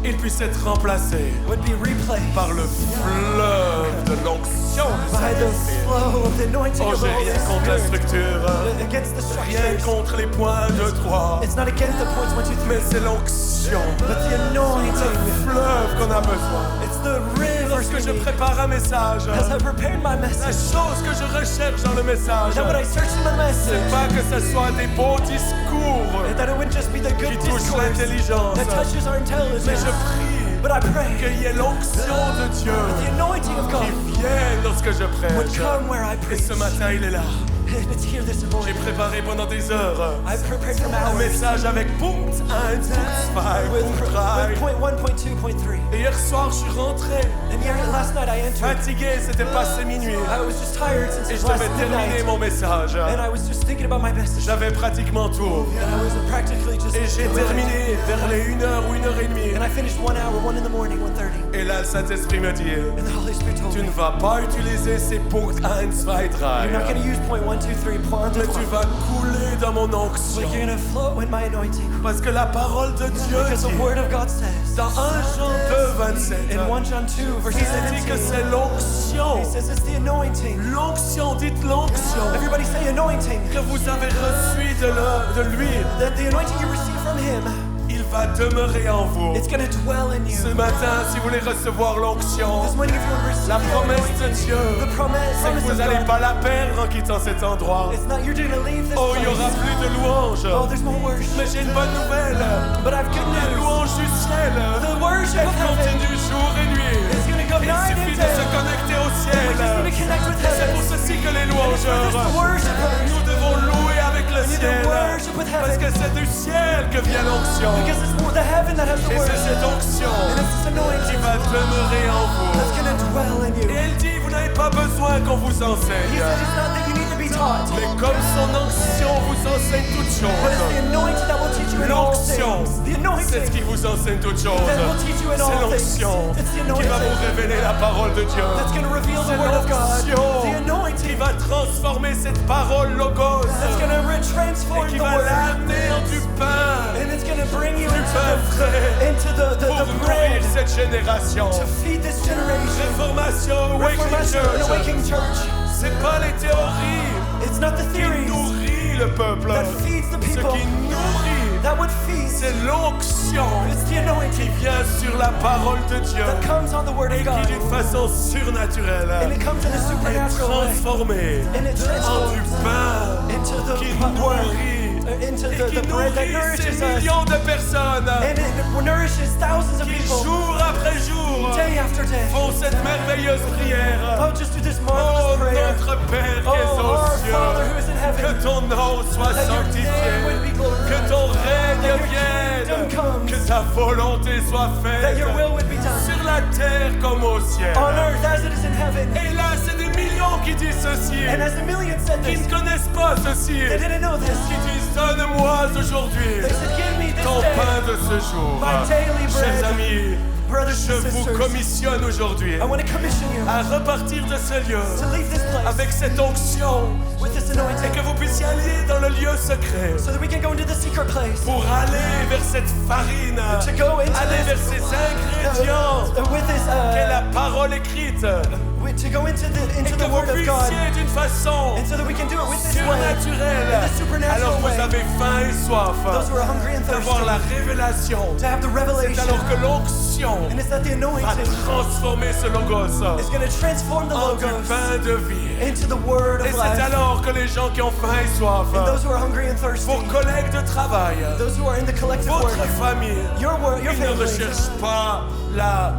ils puissent être remplacés would be replaced par le fleuve de l'onction du by the Saint-Esprit. flow of the anointing Oh, of the j'ai Holy rien contre la Spirit. structure, Against the rien structures. contre les points 2, 3, It's not against the points 1, 2, 3, mais c'est l'onction, but the anointing. le fleuve qu'on a besoin. It's the river. Lorsque je prépare un message, As I prepared my la message, chose que je recherche dans le message, that what I searched in my c'est message, pas que ce soit des beaux discours and that it wouldn't just be the good qui touchent discourse l'intelligence, that touches our mais intelligence, je prie but I pray qu'il y ait l'onction de Dieu the anointing of God qui vienne lorsque je would prêche. come where I Et preach. ce matin, il est là. And it's here this J'ai morning. préparé pendant des heures I prepared from un hours message avec punct 1, punct 2, punct 3. with point 1, point 2, point 3. Et hier soir, je suis rentré And here last night I entered. fatigué, c'était passé minuit. I was just tired since Et it je was last devais terminer midnight. mon message. And I was just thinking about my message. J'avais pratiquement tout. And I was practically just. Et j'ai terminé vers les 1h ou 1h30. And I finished 1 hour, 1 in the morning, 1:30. Et là, le Saint-Esprit me dit, And the Holy Spirit told tu me, ne vas pas utiliser ces punct 1, 2, 3. you're not going to use point 1, 2, 3, point 1, 2, Mais tu 3. vas couler dans mon onction. But you're going to float with my anointing. Parce que la parole de Dieu Because the dit, Word of God says, dans 1 Jean 2, 27, in 1 John 2, verse il dit que 17, c'est l'onction. he says it's the anointing. L'onction, dites l'onction. Everybody say anointing. Que vous avez reçu de l'huile. That the anointing you receive from Him, Il va demeurer en vous. it's going to dwell in Ce you. matin, si vous voulez recevoir l'onction, This morning, if you want to receive la the promesse de anointing, Dieu, the promise c'est que vous of n'allez God, pas la perdre en quittant cet endroit. it's not you're going to leave this Oh, il n'y aura place. plus de louanges. Oh, there's more worship. Mais j'ai une bonne nouvelle. But I've good La news. louange du ciel, The worship elle of heaven continue jour et nuit. is going to go Il night and suffit de se day. connecter au We're ciel. just going to connect with C'est pour heaven. ceci que les And it's louangeurs, for this worshipers. nous devons louer avec le We need ciel. to worship with Parce heaven. que c'est du ciel que vient l'onction. Because it's more the heaven that has the Et c'est worship. cette onction And it's this qui anointing va demeurer en that's vous. going to dwell in Et you. elle dit, vous n'avez pas besoin qu'on vous He enseigne. said it's not that you need to be taught, Mais comme son onction vous enseigne toutes but it's the choses. anointing that will teach you in all L'onction, things. The c'est ce anointing qui vous enseigne toutes choses. that will teach you in C'est all things. l'onction It's the qui va vous anointing révéler la parole de Dieu. that's going to reveal the C'est Word of God. The l'onction qui anointing va transformer cette parole logos that's going to et transform qui the va Word. l'amener en du pain, And it's going to bring you du pain frais into the pour bread nourrir cette génération. to feed this generation. Réformation, Awakening Reformation and Church, Awakening Church. c'est pas les théories It's not the qui theories nourrit le peuple. that feeds the Ce people. qui nourrit, That would feed. c'est l'onction It's the qui anointing vient sur la parole de Dieu that comes on the Word et of God. qui d'une façon surnaturelle And it comes in a est supernatural way. transformée And it en du transforms pain into the qui word, nourrit into et qui the bread that nourrit ces nourishes us. millions de personnes And it nourishes thousands of qui people jour après jour day after day. font cette merveilleuse prière. Oh, just do this Oh marvelous prayer. notre Père qui est Oh, aux our Father who cieux, is in heaven, que ton nom soit that your sanctifié, name would be glorified, que ton règne that your vienne, kingdom comes, que ta volonté soit that faite your will would be done sur la terre comme au ciel. on earth as it is in heaven. Et là, c'est des millions qui disent ceci, And as the millions said qui this, ne connaissent pas ceci, they didn't know this. qui disent donne-moi aujourd'hui They said, give me this ton day pain de ce jour. my daily bread. Chers amis, Brothers je and vous sisters, commissionne aujourd'hui I want to commission you à repartir de ce lieu to leave this place avec cette onction with this et anointing que vous puissiez aller dans le lieu secret so that we can go into the secret place pour aller vers cette farine, to go into aller vers this ces ingrédients with this qu'est la parole écrite to go into et the que vous Word of God, puissiez d'une façon and so that we can do it with this way. surnaturelle, In the supernatural alors que way. vous avez faim et soif Those who are hungry and d'avoir la thirsty, révélation, to have the c'est revelation, alors que l'onction and it's that the va anointing transformer ce logos is going to transform the en du logos pain de vie. into the Word Et of c'est life. alors que les gens qui ont faim et soif, And those who are hungry and thirsty, vos collègues de travail, those who are in the collective votre work, famille, your ils ne family, recherchent pas la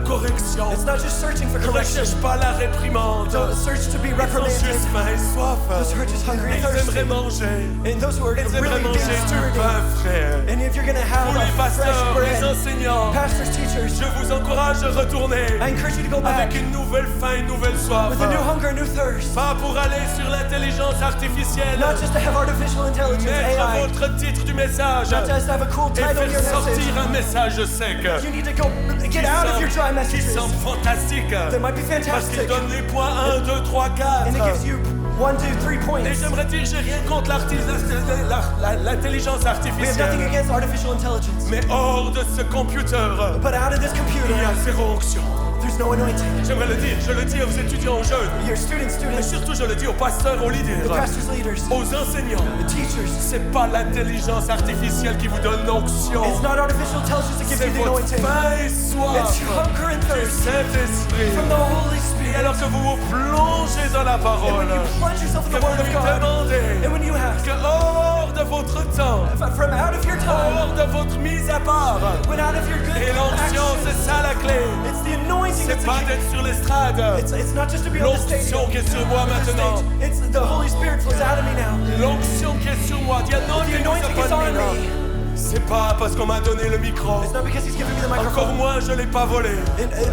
correction, it's not just searching for ils ne correction. recherchent pas la réprimande, Don't search to be ils ont reprimanded. juste faim et soif. Those who are just hungry Et and ils thirsty. aimeraient manger, And those who are ils aimeraient really manger being du sturdy. pain frais. And if you're going to have Pour les a fresh pasteurs, les bread, enseignants, pastors, teachers, je vous encourage à retourner I encourage you to go back avec une nouvelle faim, une nouvelle soif. with a new hunger, a new thirst. Pas pour aller sur l'intelligence artificielle, Not just to have artificial intelligence, mettre AI, votre titre du message not just to have a cool et title in your faire sortir message. un message sec You need to go get out of your dry qui messages. semble fantastique They might be parce qu'il fantastic. donne les points 1, 2, 3, 4. And it gives you 1, 2, 3 Et points. j'aimerais dire, j'ai rien contre l'intelligence We have nothing artificielle, against artificial intelligence. mais hors de ce computer, But out of this il y computer, a zéro onction. there's no anointing. J'aimerais le dire, je le dis aux étudiants, aux jeunes, Your students, mais surtout je le dis aux pasteurs, aux the leaders, pastors, leaders, aux enseignants. the teachers. C'est pas l'intelligence artificielle qui vous donne l'onction. It's not artificial intelligence that gives C'est you the votre anointing. faim et It's soif your hunger and du thirst Saint-Esprit. from the Holy Et Spirit. alors que vous vous plongez dans la And parole, when you plunge yourself in que the vous Word of lui God, demandez and when you ask que hors de votre temps, from out of your time, hors de votre mise à part. went out of your good Et l'onction, actions. c'est ça la clé. It's the anointing. C'est pas d'être sur l'estrade. It's not just to be on the stage. L'onction qui est sur moi maintenant. It's the Holy Spirit flows out of me now. L'onction qui est sur moi. The The anointing anointing is is upon on me now. me. C'est pas parce qu'on m'a donné le micro. It's not because He's giving me the Encore microphone. moins, je l'ai pas volé.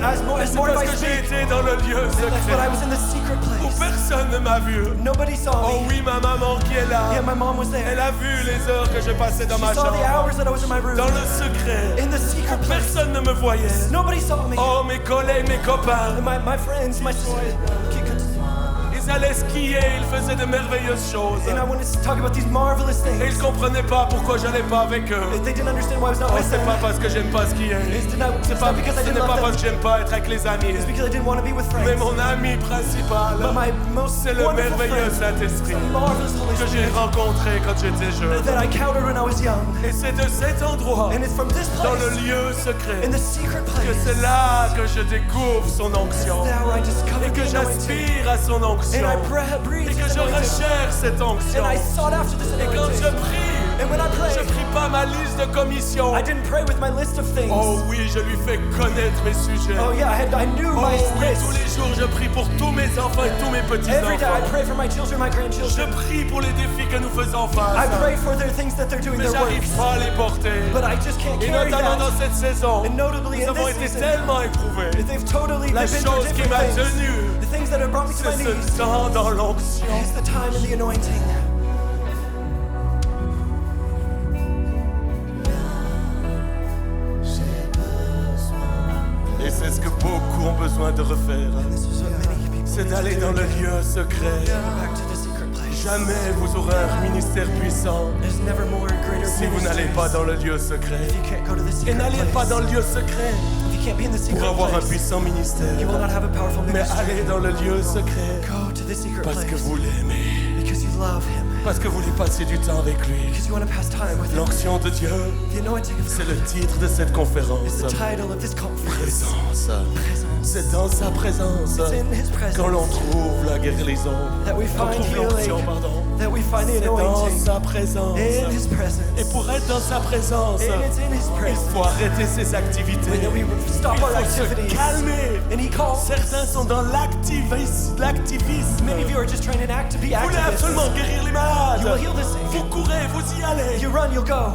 As more C'est if parce I que j'ai speak, été dans le lieu that's when I secret was in the secret où place. personne ne m'a vu. Nobody saw Oh me. oui, ma maman qui est là. Yeah, my mom was there. Elle a vu les heures que je passais dans She ma saw the chambre. hours that I was in my room. Dans le secret. In the secret place. Personne ne me voyait. Nobody saw me. Oh, mes collègues, mes copains. And my friends, my sisters. Ils allaient skier, ils faisaient de merveilleuses choses. And I wanted to talk about these marvelous Et ils things. comprenaient pas pourquoi j'allais pas avec eux. They didn't understand why I was not Oh, with c'est them. pas parce que j'aime pas skier. It's not because I Ce didn't n'est pas love parce them. que j'aime pas être avec les amis. It's because I didn't want to be with Mais friends. mon ami principal, But my most c'est le wonderful merveilleux friend, Saint-Esprit the marvelous Holy que j'ai Spirit rencontré quand j'étais jeune. that I encountered when I was young. Et c'est de cet endroit, And it's from this dans le place, lieu secret, in the secret que place, c'est là que je découvre son onction. that I discovered Et que the anointing. j'aspire à son onction. And I breathe Et que His je anointing. recherche cette onction. And I sought after this Et quand je anointing. prie, And when I je prayed, prie pas ma liste de commissions. I didn't pray with my list of things. Oh oui, je lui fais connaître mes sujets. Oh yeah, I knew Oh my oui, tous list. les jours je prie pour tous mes enfants et tous mes Every day I petits-enfants. pray for my children, my Je grandchildren. prie pour les défis que nous faisons I face. pray for their things that they're doing, Mais their j'arrive works. pas à les porter. But I just can't Et carry notamment that. dans cette saison, And notably nous in avons this été season, tellement éprouvés. they've totally La been through chose qui different m'a things. tenu, The things that have brought me to my c'est knees ce temps dans l'onction. is the time in the anointing. Et c'est ce que beaucoup ont besoin de refaire. This is what many people C'est need to d'aller do dans le again. lieu secret. Go back to the secret place. Jamais vous aurez un ministère puissant There's never more greater si vous n'allez ministries pas dans le lieu secret. if you can't go to the Et secret n'allez pas place. dans le lieu secret If you can't be in the secret pour avoir un place, puissant ministère. you will not have a powerful Mais ministry. allez dans le lieu secret Go to the secret parce que place vous l'aimez. because you love Him. Parce que vous voulez passer du temps avec lui. Because you want to pass time with Him. L'onction de Dieu, The anointing of c'est God le titre de cette is conférence. the title of this conference. Présence. Présence. C'est dans sa présence It's in His quand l'on presence trouve la guérison. that we Qu'on find trouve l'onction, healing, pardon. that we find the C'est dans anointing sa présence. in His presence. Et pour être dans sa présence, And it's in His il presence. faut arrêter ses activités. When we stop Il our faut se activities. calmer. And He calls. Certains sont dans l'activisme. Many of you are just trying to act to be Vous voulez activists. absolument guérir les malades. You will heal the sick. Vous courez, vous y allez. You run, you'll go.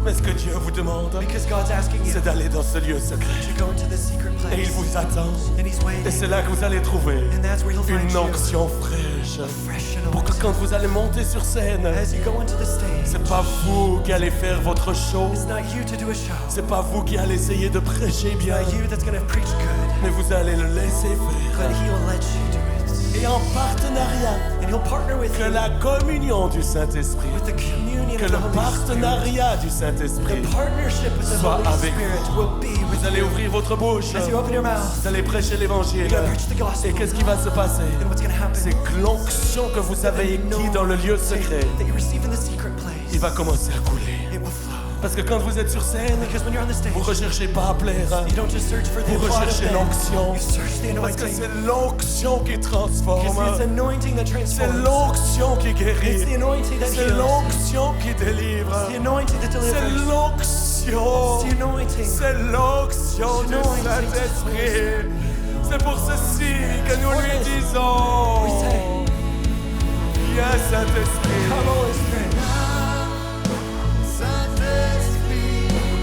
Mais ce que Dieu vous demande, Because God's asking you c'est d'aller dans ce lieu secret. to go into the secret Et il place. vous attend. And He's Et waiting. c'est là que vous allez trouver And that's where He'll find une you. onction fraîche. Fresh Pour que anointing. quand vous allez monter sur scène, As you go into the stage, c'est pas vous qui allez faire votre show. it's not you to do a show. C'est pas vous qui allez essayer de prêcher It's bien. not you that's going to preach good. Mais vous allez le laisser faire. But He'll let you do it. Et en partenariat, And He'll partner with que you la communion du Saint-Esprit, with the communion que of le the Holy Spirit. partenariat du Saint-Esprit, The partnership with the soit Holy avec Spirit vous. will be with Vous allez you. ouvrir votre bouche, As you open your mouth, vous allez prêcher l'évangile. you're going to preach the gospel. Et qu'est-ce qui va se passer? And what's going to happen? C'est que l'onction que vous avez acquis dans le lieu secret, that you receive in the secret place, il va commencer à couler. it will flow. Parce que quand vous êtes sur scène, Because when you're on the stage, vous recherchez pas à plaire, you don't just search for the vous applause of recherchez men. l'onction. You search the Parce que anointing. c'est l'onction qui transforme. Because it's anointing that C'est transforms. l'onction qui It's the guérit. anointing that C'est heals. l'onction qui délivre. It's the anointing that C'est delivers. l'onction. It's the anointing. C'est l'onction It's du anointing. Saint-Esprit. C'est pour ceci que nous lui We disons, say, viens Saint-Esprit. come Holy Spirit.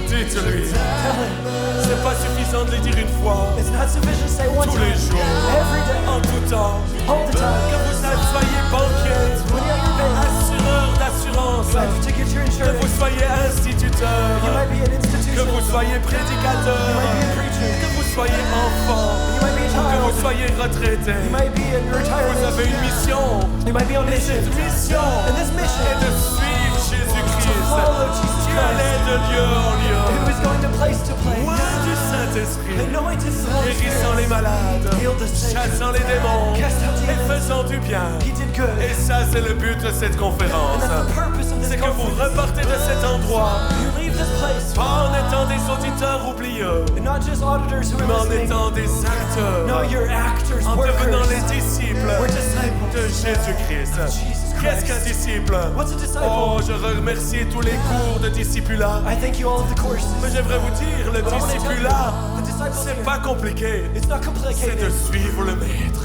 Dites-lui, Tell Him. c'est pas suffisant de le dire une fois, It's not sufficient to say one tous les time. jours, Every day. en tout temps. All the time. Que vous soyez banquier, When you're at your bank, assureur d'assurance, you have to get your que insurance. vous soyez You instituteur, might be an que institution. vous soyez You prédicateur, might be a preacher. que vous soyez enfant, You might be a que vous child. soyez retraité. You might be a Vous retiree. avez une mission. You might be on Et mission. cette mission And this mission est de suivre Jésus-Christ. follow Jesus Tu Christ. allais de lieu en lieu, who is going to place loin du Saint-Esprit, anointed Holy guérissant Spirit. les malades, Heal the sick. chassant les démons Cast out et demons. faisant du bien. He did good. Et ça, c'est le but de cette And conférence. that's the purpose of this C'est que vous conference. repartez de cet endroit, You leave this place pas en étant des auditeurs oublieux, and not just auditors who mais are en listening. étant des acteurs, No, you're actors, en devenant workers. les disciples We're disciples de Jésus-Christ. Jesus Christ. Qu'est-ce qu'un disciple? What's a disciple? Oh, je remercie tous les cours de discipulat. I thank you all of the courses. Mais j'aimerais vous dire, le But I wanna tell you, discipulat, the discipleship, c'est pas compliqué. it's not C'est complicated. de suivre le maître.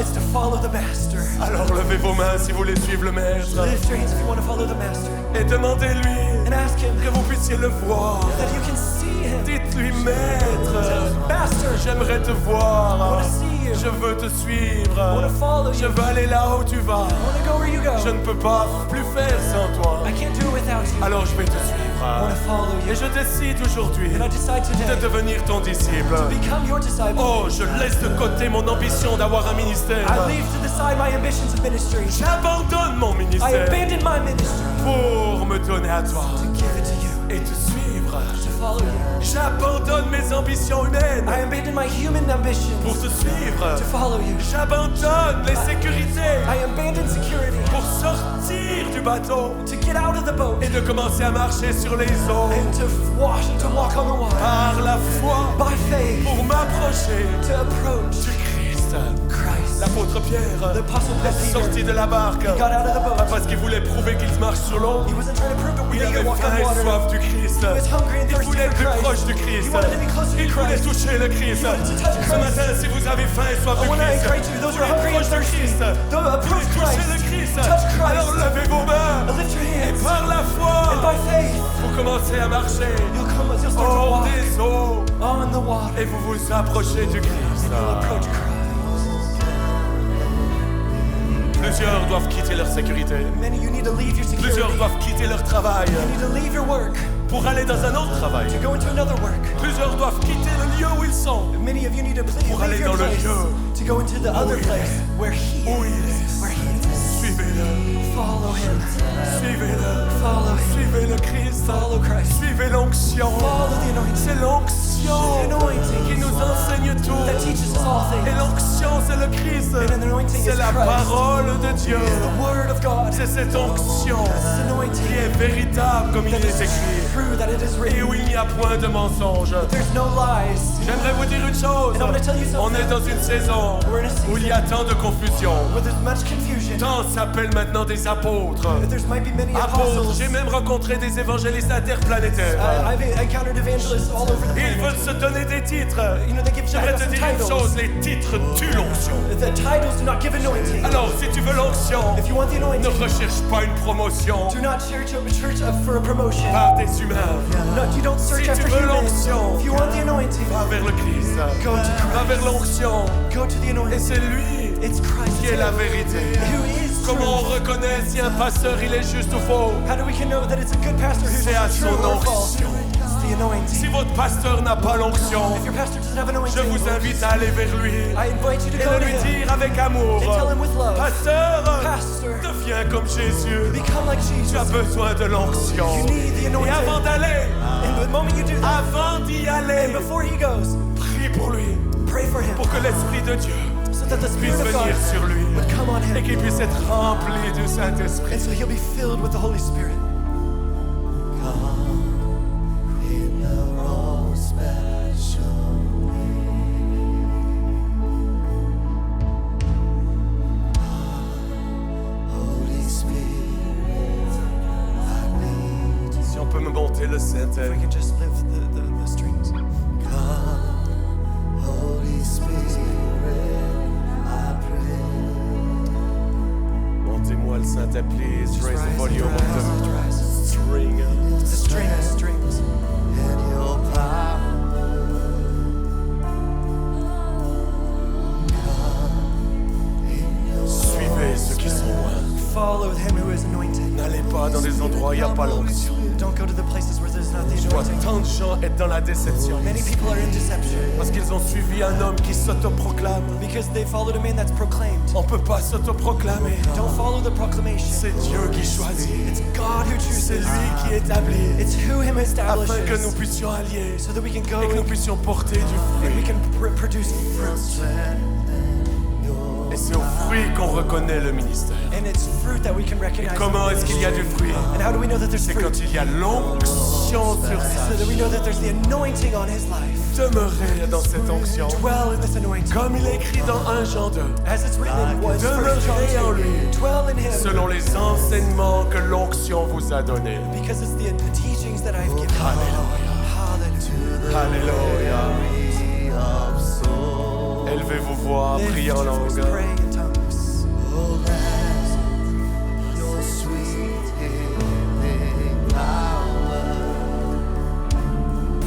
It's to follow the master. Alors levez vos mains si vous voulez suivre le maître. Lift your hands if you want to follow the master. Et demandez-lui And ask him que vous puissiez le voir. that you can see him. Dites-lui, maître, Master, j'aimerais te I voir. want to see you. Je veux te I want suivre. to follow Je you. veux aller là où tu vas. I want to go where you go. Je ne peux pas plus faire sans toi. I can't do it without you. Alors je vais te I want suivre. to follow Et you. je décide aujourd'hui And I decide de today devenir ton disciple. to become your disciple. Oh, je laisse de côté mon ambition d'avoir un ministère. I leave to the side my ambitions of ministry. J'abandonne mon I ministère abandon my ministry pour me donner à toi to give it to you, et te suivre. to follow you. J'abandonne mes ambitions humaines I abandon my human ambitions pour te suivre. to follow you. J'abandonne les sécurités I abandon security pour sortir du bateau to get out of the boat et de commencer à marcher sur les eaux and to wash and to walk on the water par la foi by faith pour m'approcher to approach du Christ. Christ. L'apôtre Pierre The apostle est Peter, sorti de la barque he got out of the pas boat. parce qu'il voulait prouver qu'il marche sur l'eau. He wasn't trying to prove Il that he avait could walk faim on et water. soif du Christ. He was hungry and Il thirsty voulait être for plus proche Christ. du Christ. He wanted to be closer to Il voulait Christ. toucher le Christ. He wanted to touch Ce Christ. matin, si vous avez faim et soif I du want to Christ, encourage you, those who are voulez hungry and proche du thirsty, Christ, don't approach voulez toucher le Christ, Christ, touch Christ. alors levez vos mains Lift your et hands, par la and foi by faith, vous commencez à marcher you'll start to hors walk des eaux on the water, et vous vous approchez du Christ. you'll approach Christ. Plusieurs doivent quitter leur sécurité. Many, you need to leave your security. Plusieurs doivent quitter leur travail You need to leave your work pour aller dans un autre travail. to go into another work. Plusieurs doivent quitter le lieu où ils sont. Many of you need to Pour aller leave your dans le place lieu to go into the other il place est. where He Où il is. est. Where He is. Suivez-le. Follow Him. Suivez-le. Follow Him. Suivez le Christ. Follow Christ. Suivez l'onction. Follow the anointing. C'est l'onction The anointing qui nous enseigne that tout. teaches us all Et things. l'onction, c'est le Christ. And an anointing C'est is la Christ. parole de Dieu. The Word of God. C'est cette onction This anointing qui est véritable comme il that est is écrit. true, that it is Et written. où il n'y a point de mensonge. There's no lies. J'aimerais vous dire une chose. And I'm gonna tell you On something. est dans une saison We're in a season où il y a tant de confusion. where there's much confusion. Tant s'appellent maintenant des apôtres. There might be many Apôtres, apostles. j'ai même rencontré des évangélistes interplanétaires. I've encountered evangelists all over the Ils planet. veulent se donner des titres. You know, they give J'aimerais te some dire une titles. chose, les titres tuent l'onction. The titles do not give anointing. Alors, si tu veux l'onction, If you want the ne anointing, recherche pas une promotion do not search for a promotion. par des humains. No, you don't search Si after tu veux humans. l'onction, If you want the anointing, Va vers le Christ. go to Va vers Christ. l'onction. Go to the Et anointing. c'est lui It's Christ qui est la vérité. who is Comment on truth. reconnaît si un pasteur il est juste ou faux? How do we can know that it's a good pastor who's C'est à true son or false? onction. It's the anointing. Si votre pasteur n'a pas l'onction, If your pastor doesn't have je anointing, vous invite à aller vers lui I invite you to et go de to lui him dire avec amour, and tell him with love, Pasteur, Pastor, deviens comme Jésus. become like Tu as Jesus. besoin de l'onction. You need the Et anointing. avant d'aller, And the moment you do that, avant d'y and aller, before he goes, prie pour lui, pray for him pour que l'Esprit de Dieu so that the puisse Spirit of God venir sur lui would come on et him, qu'il puisse être rempli du Saint-Esprit. and so he'll be filled with the Holy Spirit. Si on peut me monter le If we Saint-Esprit. can just lift the strings. Montez-moi le Saint-Esprit, please. Just Raise the rise, volume of rise, the rise. string. The strings. Suivez ceux qui sont loin. Follow him who is anointed. N'allez pas dans des endroits où il n'y a pas l'onction. Don't go to the places where there's not the Je vois anointing. tant de gens être dans la déception Many people are in deception parce qu'ils ont suivi un homme qui s'autoproclame. because they followed a man that's proclaimed. On peut pas s'autoproclamer. Don't follow the proclamation. C'est Dieu qui choisit. It's God who C'est chooses. lui qui établit It's who him afin que nous establishes puissions allier so that we can go et que nous and puissions porter du we fruit. can produce fruit. Et c'est au fruit qu'on reconnaît le ministère. And it's fruit that we can recognize. Comment est-ce qu'il y a du fruit? And how do we know that there's C'est fruit? quand il y a l'onction sur sa So that we vie. know that there's the anointing on his life. Demeurez dans cette onction. Dwell in this anointing. Comme il est écrit dans 1 Jean 2. As it's written in 1 John Demeurez en 2. lui. Dwell in him. Selon les enseignements que l'onction vous a donnés. Because it's the teachings that I've given. Alléluia. Hallelujah. Alléluia. Élevez vos voix, Lift priez en your voice, langue. pray in tongues.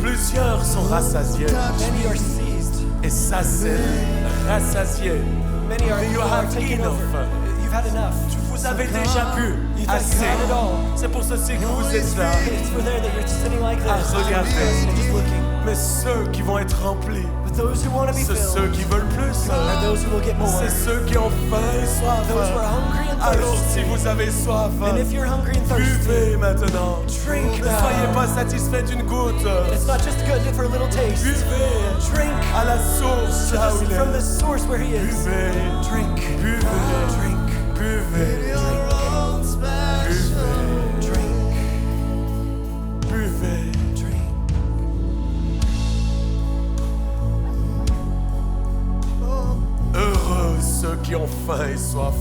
Plusieurs sont rassasiés Many are seized. et saciés, rassasiés. Many are You have taken enough. over. You've had enough. Vous avez déjà bu You've assez. had it all. C'est pour ceci que vous êtes là. It's for there that you're sitting like À this. regarder. And just looking. Mais ceux qui vont être remplis, But those who want to be c'est filled ceux qui veulent plus. are those who will get more. C'est ceux qui ont faim et soif. Those who are hungry and Alors si thirsty. vous avez soif, And if you're hungry and thirsty, buvez maintenant. drink Ne now. soyez pas satisfait d'une goutte. It's not just good for a little taste. Buvez Drink à la source là où il from the est. source where he is. Buvez, Drink. buvez, Drink. buvez, Drink. buvez. Drink. Heureux ceux qui ont faim et soif.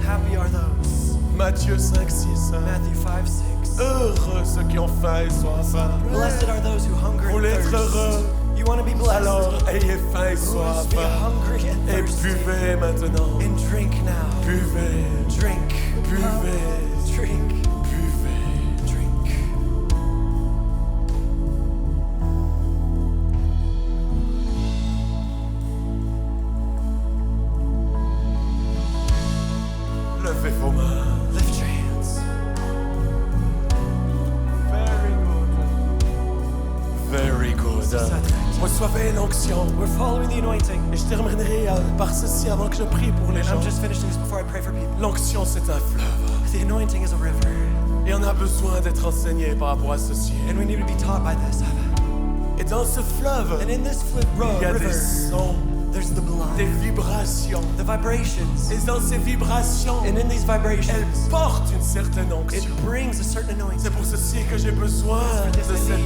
Happy are those. Matthieu 5, 6. Matthew 5, 6. Heureux ceux qui ont faim et soif. Blessed are those who hunger Vous and voulez être thirst. heureux? You want to be blessed. Alors ayez faim et soif. Be hungry and Et thirsty. buvez maintenant. And drink now. Buvez, Drink. buvez, Drink. buvez. Drink. Levez vos mains. Lift your hands. Very good. Very good. Ça, très bien. Reçoivez l'onction. We're following the anointing. Et je terminerai par ceci avant que je prie pour les gens. I'm just finishing this before I pray for people. L'onction, c'est un fleuve. The anointing is a river. Et on a besoin d'être enseigné par rapport à ceci. And we need to be taught by this. Et dans ce fleuve, And in this il y a river, des sons, there's the blood, des vibrations. the vibrations. Et dans ces vibrations, And in these vibrations, elles portent une certaine it onction. brings a certain anointing. C'est pour ceci que j'ai besoin de ce son.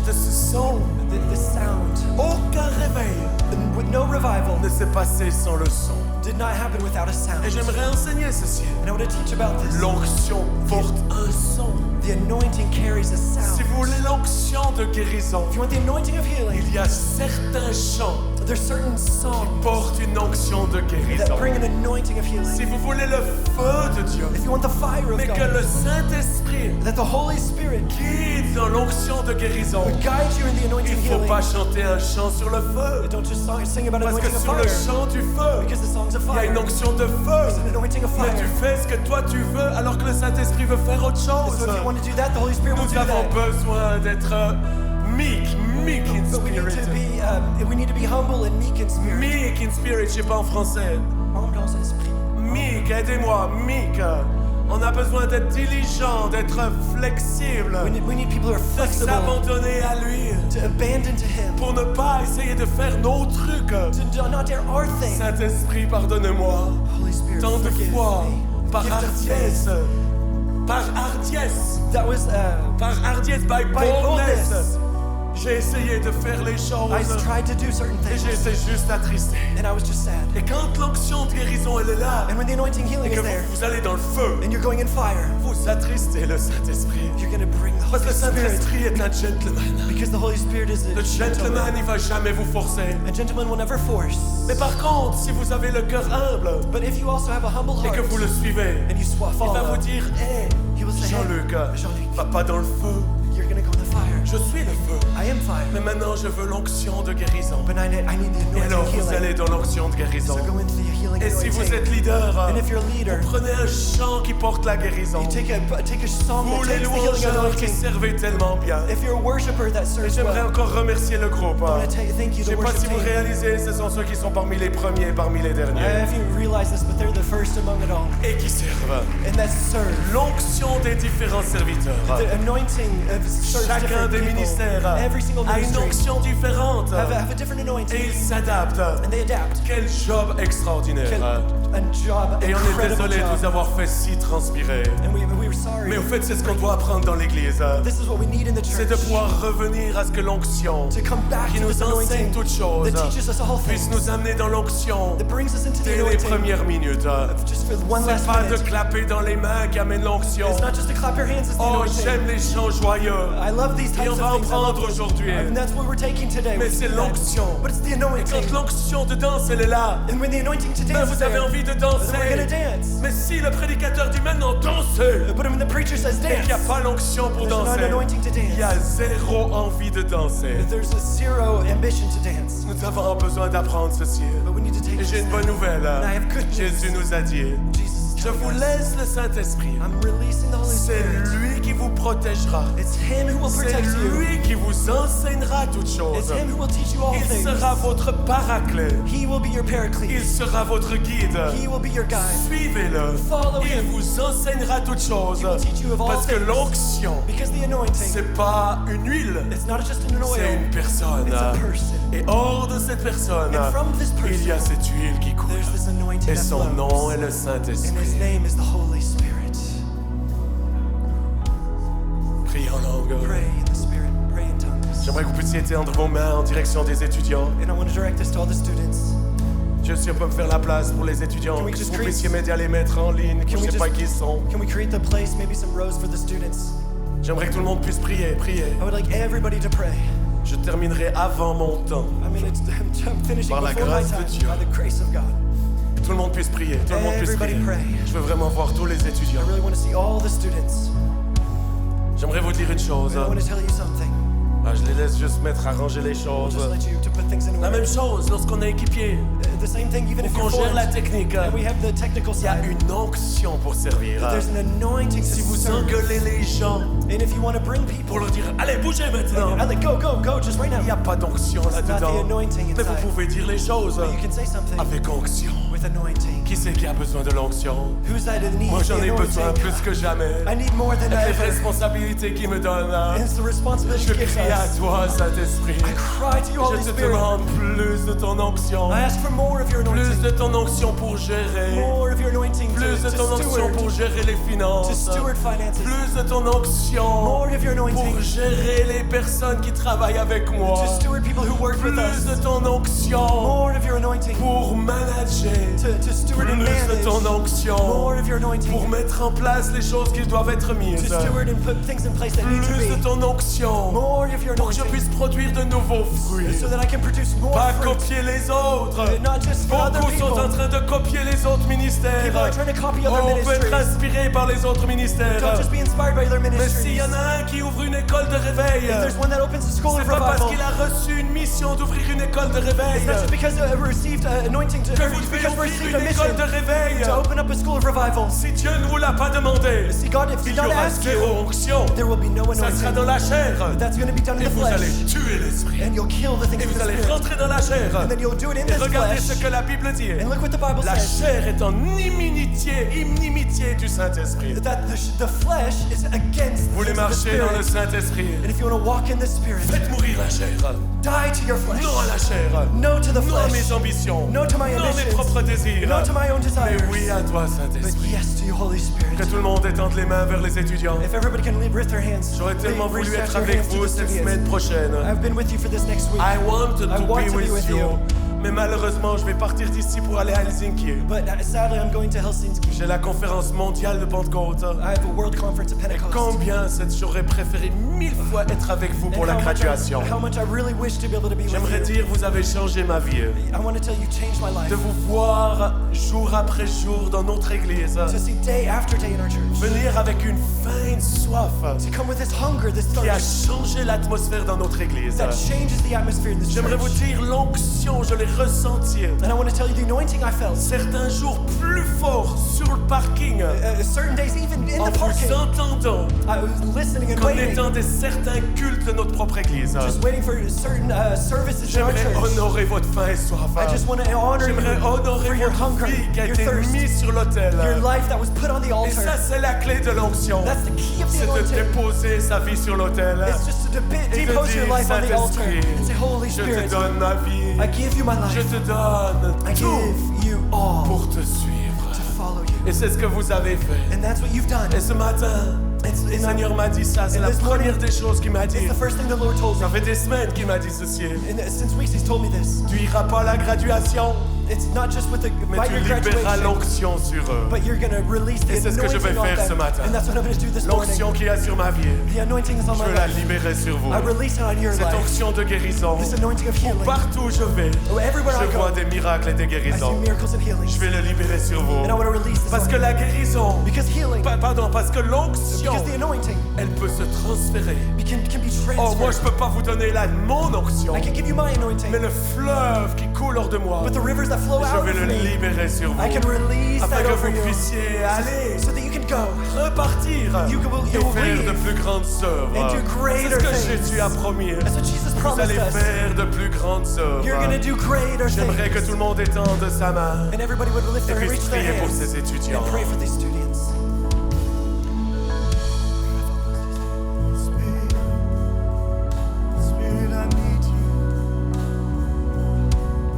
The sound. Aucun réveil And with no revival, ne s'est passé sans le son. did not happen without a sound. Et j'aimerais enseigner ceci. And I want to teach about this. L'onction porte un son. The anointing carries a sound. Si vous voulez l'onction de guérison, If you want the anointing of healing, il y a certains chants there's certain songs qui portent une onction de guérison. that bring an anointing of healing. Si vous voulez le feu de Dieu, If you want the fire of mais que God, le Saint-Esprit that the Holy Spirit guide dans l'onction de guérison, would guide you in the il anointing ne faut healing. pas chanter un chant sur le feu. Don't just sing about Parce que anointing of sur le fire, chant du feu, because the songs of il y a fire une onction de feu. is an anointing of Mais fire. tu fais ce que toi tu veux alors que le Saint-Esprit veut faire autre chose. So if you want to do that, the Holy Spirit will Nous do avons that. besoin d'être meek in But we need to spirit. be humble and meek in spirit. Meek in spirit, je sais pas en français. Humble en esprit. Meek, aidez-moi, meek. On a besoin d'être diligent, d'être flexible, We need people who are de flexible, s'abandonner à lui, to abandon to Him, pour ne pas essayer de faire nos trucs. to not dare our thing. Saint-Esprit, pardonne-moi. Holy Spirit, Tant de forgive fois, me. par Gift of hardiesse, par hardiesse, That was par hardiesse, by By boldness, boldness. j'ai essayé de faire les I choses tried to do certain et things, j'étais juste attristé. and I was just sad. Et quand l'onction de guérison elle est là, And when the anointing healing et que is there, vous allez dans le feu, and you're going in fire, vous attristez le Saint-Esprit. you're going to bring the Parce que Holy le Spirit, Saint-Esprit est un gentleman. because the Holy Spirit is Le a gentleman, il va jamais vous forcer. A gentleman will never force. Mais par contre, si vous avez le cœur humble But if you also have a humble et heart, que vous le suivez, and you il va follow, vous dire, hé, he will say, Jean-Luc, hey, Jean-Luc, va pas dans le feu. you're going to go in the fire. Je suis le feu. I am fire. Mais maintenant, je veux l'onction de guérison. But I need the Et alors, anointing vous allez healing. dans l'onction de guérison. So go into the healing Et si vous anointing. êtes leader, And if you're a leader, prenez un chant qui porte la guérison. you take a song Vous that les takes the healing louangeurs qui anointing. servez tellement bien. If you're a worshiper that Et serves j'aimerais well, encore remercier le groupe. I want to thank you, Je the sais pas worship si vous team. réalisez, ce sont ceux qui sont parmi les premiers, parmi les derniers. If you realize this, but they're the first among it all. Et qui servent. And that's serve. L'onction des différents serviteurs. The anointing of serves Chacun different des people. ministères Every single a une ministry onction différente. have a different Et anointing. ils s'adaptent. And they adapt. Quel job extraordinaire. A job, Et on est incredible désolé de job. vous avoir fait si transpirer. And we're sorry. Mais au fait, c'est ce qu'on doit apprendre dans l'église. This is what we need in the church. C'est de pouvoir revenir à ce que l'onction To come back qui to nous this enseigne anointing toutes choses that teaches us all puisse things. nous amener dans l'onction That brings us into the dès les anointing. premières minutes. Just for one C'est last pas de minute. clapper dans les mains qui amène l'onction. It's not just to clap your hands, it's the Oh, anointing. j'aime les chants joyeux. I love these Et types on of va en things. I love prendre them. aujourd'hui. And that's what we're taking today. Mais We c'est do that. l'onction. But it's the Et anointing. quand l'onction de danse, elle est là, And when the anointing to ben dance is vous avez there, envie de then we're gonna danser. dance. Mais si le prédicateur dit maintenant dansez, But when the preacher says et qu'il n'y a dance, pas l'onction pour there's not danser, an anointing to il y a dance. zéro envie de danser. There's a zero ambition to dance. Nous avons besoin d'apprendre ceci. But we need to take Et this j'ai une bonne nouvelle. And I have good news. Jésus nous a dit, Jesus is je telling vous us, laisse le Saint-Esprit. I'm releasing the Holy C'est Spirit. lui qui vous protégera. It's Him who will C'est protect you. lui qui vous enseignera toutes It's choses. Him who will teach you all Il things. sera votre paraclet. He will be your Il paraclete. sera votre guide. He will be your guide. Suivez-le. Follow Il him. vous enseignera toutes choses. He will teach you of all Parce que things. l'onction, Because the anointing, c'est pas une huile, it's not just an c'est oil, une personne. it's a person. Et hors de cette personne, And from this il y a person, cette huile qui coule. there's this anointing Et that son nom flows. est le And His Saint-Esprit. name is the Holy Spirit. Priez en langue. Pray in the Spirit. Pray in tongues. J'aimerais que vous puissiez étendre vos mains en direction des étudiants. And I want to direct this to all the students. Dieu, si on peut me faire la place pour les étudiants, Can we que just vous create- puissiez m'aider à les mettre en ligne, que Can je we ne sais pas just- qui ils sont. Can we create the place, maybe some rows for the students? J'aimerais que tout le monde puisse prier. I would like everybody to pray. Je terminerai avant mon temps. I mean, I'm finishing Par la before my grâce de time, Dieu. by the grace of God. Tout le monde puisse prier. Tout le monde puisse Everybody prier. pray. Je veux vraiment voir tous les I étudiants. really want to see all the students. J'aimerais vous dire une chose. And I want to tell you something. Je les laisse juste mettre à ranger les I'll choses. just let you to put things in La order. même chose lorsqu'on est équipier. The same thing, even Ou if qu'on you're gère la formed, technique. and we have the technical Il y a side. une onction pour servir. There's an anointing to Si vous serve. engueulez les gens And if you want to bring pour people, leur dire allez bougez maintenant, I'm like, go, just right now. il n'y a pas d'onction It's not the là-dedans. anointing Mais vous inside. pouvez dire les choses But you can say something avec onction. with anointing. Qui c'est qui a besoin de l'onction? Who's that in need? Moi j'en The ai besoin anointing. plus que jamais. I need more than Avec les ever. responsabilités qu'il me donne. And it's the responsibility Je He gives crie à us. toi, Saint-Esprit. I cry to you, Holy Je te Spirit. demande plus de ton onction. I ask for more of your Plus anointing. de ton onction pour gérer. More of your anointing Plus de to ton onction steward. pour gérer les To finances. steward finances. Plus de ton onction More of your anointing. pour gérer les personnes qui travaillent avec moi. To steward people who work with Plus us. de ton onction More of your anointing. pour manager. To steward and Plus de manage. ton onction More of your anointing. pour mettre en place les choses qui doivent être mises. To steward and put things in place that need to Plus de be. ton onction More of your pour que je anointing. puisse produire de nouveaux fruits. So that I can produce more Pas fruit. copier les autres. Not just for other Beaucoup sont en people. train de copier les autres ministères. People are trying to copy other On peut être ministries. inspiré par les autres ministères. Don't just be inspired by other Mais ministries. s'il y en a un qui ouvre une école de réveil, If there's one that opens a school c'est of pas parce revival, qu'il a reçu une mission d'ouvrir une école de réveil it's not just because we received anointing to, que or vous devez because we ouvrir received a une école de mission réveil. to open up a school of revival. Si Dieu ne vous l'a pas demandé, See, God, if il He y not aura asked zéro you, onction. there will be no Ça sera dans anointing. la chair. That's going to be done in Et the vous allez flesh. tuer l'esprit. And you'll kill the things Et of vous the allez spirit. rentrer dans la chair. And then you'll do it in Et this regardez ce flesh. que la Bible dit. And look what the Bible La says. chair est en inimitié du Saint-Esprit. That the flesh is against Vous voulez the marcher dans le spirit. Saint-Esprit. And if you want to walk in the spirit, Faites mourir la chair. die to your flesh. Non à la chair. No to the Non à mes flesh. ambitions. No to my Non à mes ambitions. propres désirs. No to my own Mais desires. oui à toi, But Saint-Esprit. yes to you, Holy Que Spirit. tout le monde étende les mains vers les étudiants. If everybody can lift their hands, J'aurais tellement voulu reach out être your avec hands to vous the cette studios. semaine prochaine. I've been with you for this next week. I want to I want be to be with with you. you. Mais malheureusement, je vais partir d'ici pour aller à Helsinki. But sadly, I'm going to Helsinki. J'ai la conférence mondiale de Pentecôte. I have a world conference at Pentecost. Combien j'aurais préféré 1000 fois être avec vous pour And la how much graduation. how much I really wish to be able to be with J'aimerais you. dire, vous avez changé ma vie. I want to tell you, changed my life. De vous voir jour après jour dans notre église. To see day after day in our church. Venir avec une faim, une soif To come with this hunger, this qui a thirst changé l'atmosphère dans notre église. that changes the atmosphere in this church. J'aimerais vous dire, l'onction, je l'ai ressentie. And I want to tell you the anointing I felt. Certains jours plus fort sur le parking, Certain days, even in en the parking, vous entendant, I was listening and qu'en waiting. étant des certains cultes de notre propre église. Just waiting for certain services in our J'aimerais church. honorer votre faim et soif. I just want to honor you J'aimerais honorer for your votre hunger, vie qui a your été thirst, mise sur l'autel. your life that was put on the Et altar. ça, c'est la clé de l'onction. That's the key of the C'est de anointing. déposer sa vie sur l'autel. It's just to Et de depose your dire, life on the altar Saint-Esprit, and say, Holy je te Spirit, donne ma vie. I give you my Je life. te donne I tout give you all pour te suivre. to follow you. Et c'est ce que vous avez fait. And that's what you've done. Et ce matin, le Seigneur m'a dit ça. C'est la première des choses qu'il m'a dit. It's the first thing the Lord told me. Ça fait des semaines qu'il m'a dit ceci. And since weeks he's told me this. Tu iras pas à la graduation, It's not just with the mais by tu your libéreras graduation, l'onction sur eux. but you're gonna release the Et c'est ce que je vais anointing on faire ce them. matin. And that's what I'm gonna do this morning. L'onction qui est sur ma vie, The anointing is on je my veux la life. libérer sur vous. I release it on your Cette life. onction de guérison, This anointing of healing. partout où je vais, Everywhere I je vois go, des miracles et des I see guérisons. miracles and healings. Je vais le libérer sur vous. And I want to release this Parce on que you. la guérison, Because healing, parce que l'onction, because the anointing elle peut se transférer. can be Oh, moi je transferred. peux pas vous donner mon onction, I can give you my anointing, mais le fleuve qui coule hors de moi, but the rivers that flow je out vais of le me, libérer sur vous. I can release Afin that que over vous you, puissiez aller, so that you can go repartir You will et faire leave de plus grandes œuvres. and do C'est greater ce que things. Jésus a promis. That's what Jesus Vous promised allez us. faire de plus grandes You're going œuvres. to do greater J'aimerais que tout things. le monde étende sa main And everybody would lift et their, puisse reach their prier pour hands ces étudiants. and pray for these students.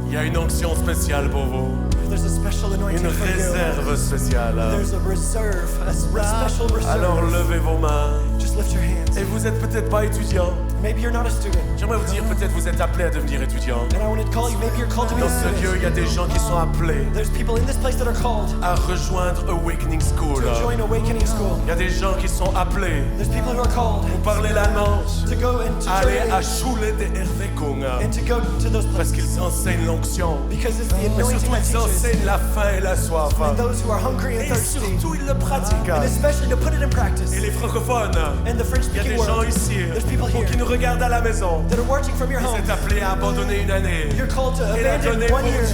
Il y a une onction spéciale pour vous, There's a special anointing une for you. réserve spéciale. There's a reserve, a special reserve. Alors levez vos mains. Just lift your hands. Et vous êtes peut-être pas étudiant. Maybe you're not a student. J'aimerais vous dire, peut-être vous êtes appelé à devenir étudiant. And I want to call you, maybe you're called to be Dans a ce lieu, student. il y a des gens qui sont appelés There's people in this place that are called à rejoindre Awakening School. to join Awakening School. Il y a des gens qui sont appelés There's people who are called pour parler l'allemand, to go and to aller à join Schule der Erweckung, and to go to those parce places. qu'ils enseignent l'onction. Because it's the Mais anointing surtout, that ils teaches. enseignent la faim et la soif. And those who are hungry and Et thirsty. surtout, ils le pratiquent. And especially to put it in practice. Et les francophones, And the il y a French-speaking des gens world. ici There's people here qui nous regardent à la maison. that are watching from your Vous home. êtes appelés à abandonner une année You're called to et la abandon donner 1 pour year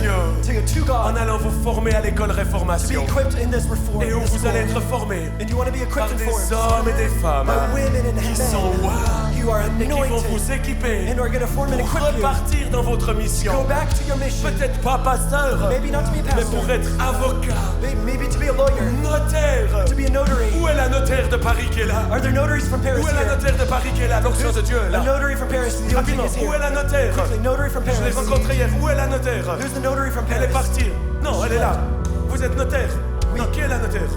Dieu to en God, allant vous former à l'école to be Réformation. equipped in this reform. Et où this vous allez school. être formés And you want to be par equipped and des formed hommes et des femmes by women and qui sont men rois who are et qui vont anointed vous équiper and are going to form and pour equip you. repartir dans votre Go mission. back to your mission. Peut-être pas pasteur, Maybe not to be a mais pastor. pour être avocat, Maybe to be a lawyer. notaire. To be a notary. Où est la notaire de Paris qui est là? Are there notaries from Paris Où est la here? notaire de Paris qui est là? L'onction de Dieu est A là. notary from Paris. The anointing Rapidement, is où est here. la notaire? Quickly, notary from Je l'ai Paris. rencontrée hier. Où est la notaire? Who's the notary from Elle est Paris? partie. Non, elle est là. Vous êtes notaire. Oui. Non, qui est la notaire?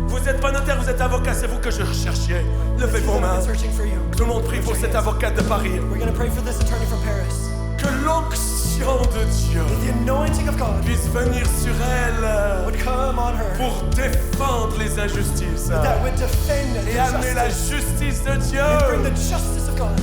Vous n'êtes pas notaire, vous êtes avocat. C'est vous que je recherchais. Levez vos I've mains. been searching for you. Tout le monde prie pour cette avocate de Paris. We're going to pray for this attorney from Paris. Que l'onction de Dieu The anointing of God puisse venir sur elle would come on her. pour défendre les injustices That would defend et the amener la justice justice de and bring Dieu. the justice of God.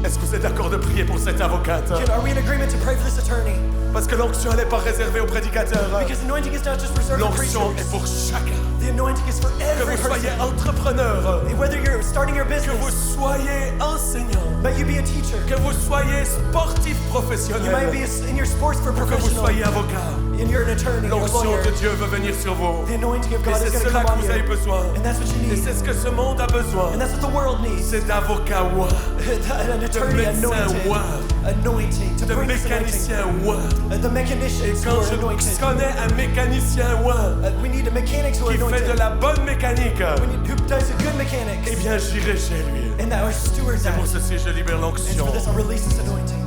Est-ce que vous êtes d'accord de prier pour cette avocate? Are we in agreement to pray for this attorney? Parce que l'onction, elle n'est pas réservée aux prédicateurs. Because anointing is not just reserved for L'onction est preachers. pour chacun. The anointing is for Que every vous soyez person. entrepreneur, Whether you're starting your que vous business, soyez enseignant, may you be a teacher. que vous soyez sportif You might professionnel, be in your sports for que vous professional. soyez avocat. And you're an attorney or a L'onction lawyer. de Dieu veut venir sur vous. The anointing of Et God is c'est going to cela come que on vous avez you. besoin. And that's what you Et need. c'est ce que ce monde a besoin. And that's what the world needs. C'est d'avocats rois, An attorney médecins anointed. rois, Anointing. To de bring this anointing. mécaniciens rois. The Et mechanicians who quand are je anointed. connais un mécanicien roi We need a mechanics who are qui fait anointed. de la bonne mécanique, Who does a good mechanics. eh bien j'irai chez lui. And that our stewards C'est pour that. ceci que je libère And l'onction for this I'll release this anointing.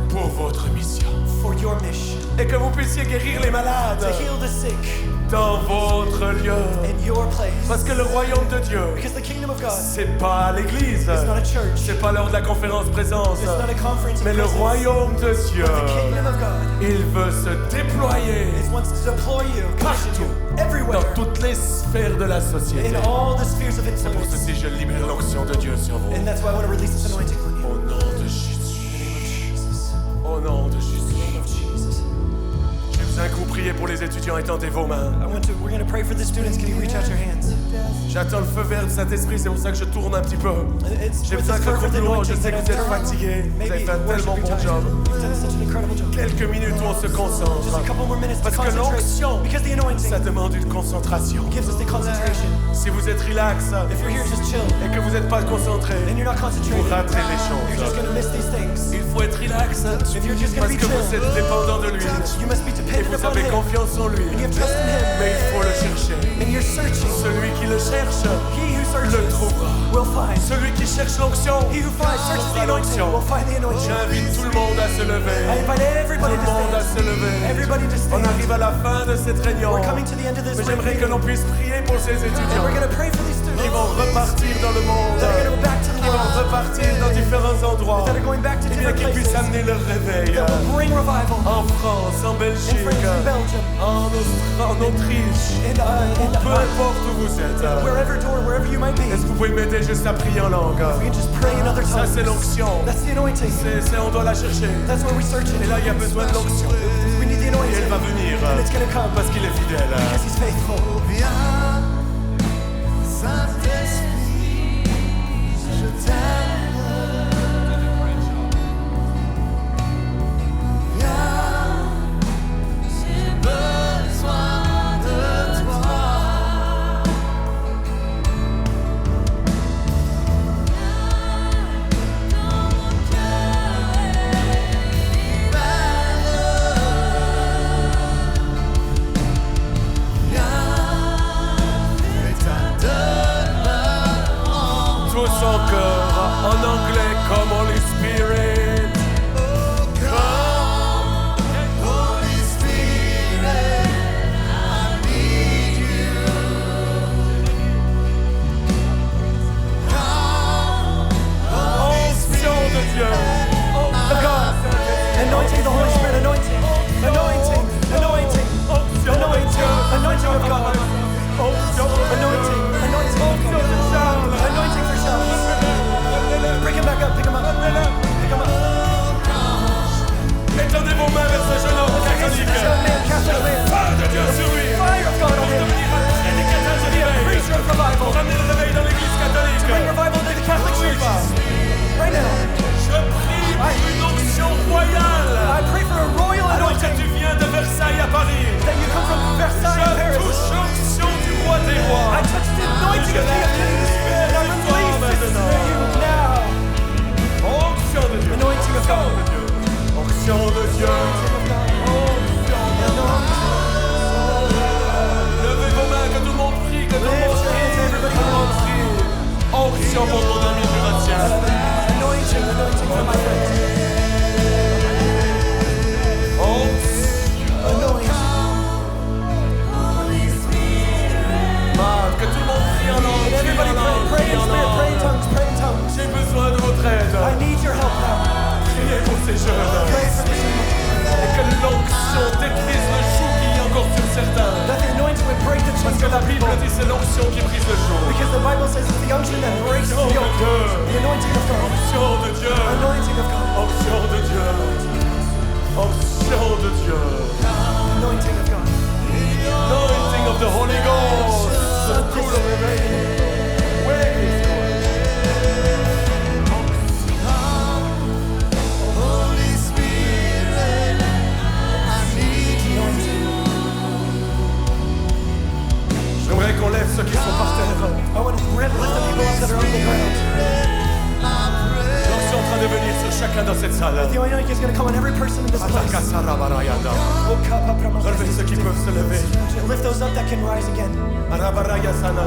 pour votre mission. For your mission. Et que vous puissiez guérir les malades To heal the sick dans votre lieu. in your place. Parce que le royaume de Dieu, Because the kingdom of God c'est pas l'église, is not a church. c'est pas lors de la conférence présence, It's not a conference. mais le royaume de Dieu, The kingdom of God il veut se déployer is wants to deploy you, commission partout, you, everywhere, dans toutes les sphères de la société. in all the spheres of C'est pour influence. ceci que je libère l'onction de Dieu sur vous. And that's why I want to release this anointing on you. Au nom de Jésus. Au nom de Jésus. Je vous ai prier pour les étudiants. Étendez vos mains. We're going to pray for the students. Can you reach out your hands? J'attends le feu vert du Saint-Esprit, c'est pour ça que je tourne un petit peu. It's J'ai with besoin this que le fervent groupe louange, je anointing sais that que vous I'm êtes turning. fatigués. Vous avez Maybe fait un worship tellement your bon time. job. You've done such an incredible job. Quelques minutes où on se Just a concentre. couple more minutes to Parce que concentrate. l'onction, Because the anointing ça demande une concentration. gives us the concentration. Si vous êtes relax If you're here, just chill. et que vous n'êtes pas concentré, And you're not concentrating. vous raterez les You're just choses. going to miss these things. Il faut être relax If you're just going parce to be que vous chill, êtes dépendant de lui. you must be Et dependent depended vous upon avez him. confiance en lui. And you have trust in him. Mais il faut le chercher. And you're searching. Celui qui le cherche He who le searches trouvera. will find. Celui qui cherche l'onction He who finds, searches the anointing, will find the anointing. J'invite tout le monde à se I lever. invite everybody Tout le monde à to se stand. lever. Everybody to On stand. arrive à la fin de cette réunion. We're coming to the end of this Mais j'aimerais que meeting. l'on puisse prier pour ces And étudiants. we're going to pray for these students Ils vont repartir dans le monde. that are going to go back to the Ils vont world, repartir dans différents endroits. that are going back to Et bien different qu'ils puissent places, amener leur réveil. that will bring revival En France, en in Belgique, France, in Belgium, en Autriche. Peu and importe où vous êtes. wherever door, wherever you might be. Est-ce que vous pouvez m'aider juste à prier en langue? We can just pray in other Ça, tongues. c'est l'onction. That's the anointing. On doit la chercher. That's where we search it. Et là, il y a besoin de l'onction. We need the Et anointing. elle va venir And it's going to come parce qu'il est fidèle. because he's faithful. Viens, Saint-Esprit, je t'aime. Viens, j'ai besoin de toi. Dans mon cœur est Tous encore en anglais comme Holy Spirit. Come, Holy Spirit, I need you. Come, Onction de Dieu. Of God. Anointing the Holy Spirit. Anointing. Anointing. Anointing. Onction de Anointing. Dieu. Anointing of God. Onction de Anointing. Dieu. Anointing of Onction God. de Charles. Anointing for Charles. Bring him back up. Pick him up. Pick him up. Étendez vos mains vers ce jeune homme catholique. Young man, Catholic man. Fire de Dieu sur lui. Fire of God on Pour him. devenir un prédicateur de réveil. Preacher of revival. Pour amener le réveil dans l'église catholique. Bring revival to the Catholic Church. Right now. Je prie pour une onction royale. I pray for a royal Alors que anointing tu viens de Versailles à Paris. that you come from Versailles, Je Paris. touche l'onction du roi des rois. I touch the anointing of King of Kings, and I release this to you now. Onction de Dieu. Anointing of God. Onction de Dieu. Levez vos mains, que tout le monde prie, que tout le monde prie. Onction pour ton ami Jurassien. Anointing, anointing for my friends. Anointing. Que tout le monde prie en langue. And everybody pray, pray in spirit, pray in tongues, pray in tongues. J'ai besoin de votre aide. I need your help now. Priez pour ces jeunes. Pray for this. Et que l'onction détruise le joug qu'il y a encore sur certains. That the anointing would break the Parce chains que of la the Bible people. dit c'est l'onction qui brise le joug. Because the Bible says it's the unction that breaks the yoke. The anointing of God. Onction de Dieu. Anointing of God. Onction de Dieu. Onction de Dieu. Anointing of God. Anointing of the Holy Ghost. The cool of the rain. Holy Spirit, I need you. J'aimerais qu'on lève ceux qui sont par terre. I want to lift the people up that are on the ground. L'onction est en train de venir sur chacun dans cette salle. The anointing is going to come on every person in this place. Atakasarabarayanda. Relevez ceux qui peuvent se lever. Lift those up that can rise again. Arabarayasana.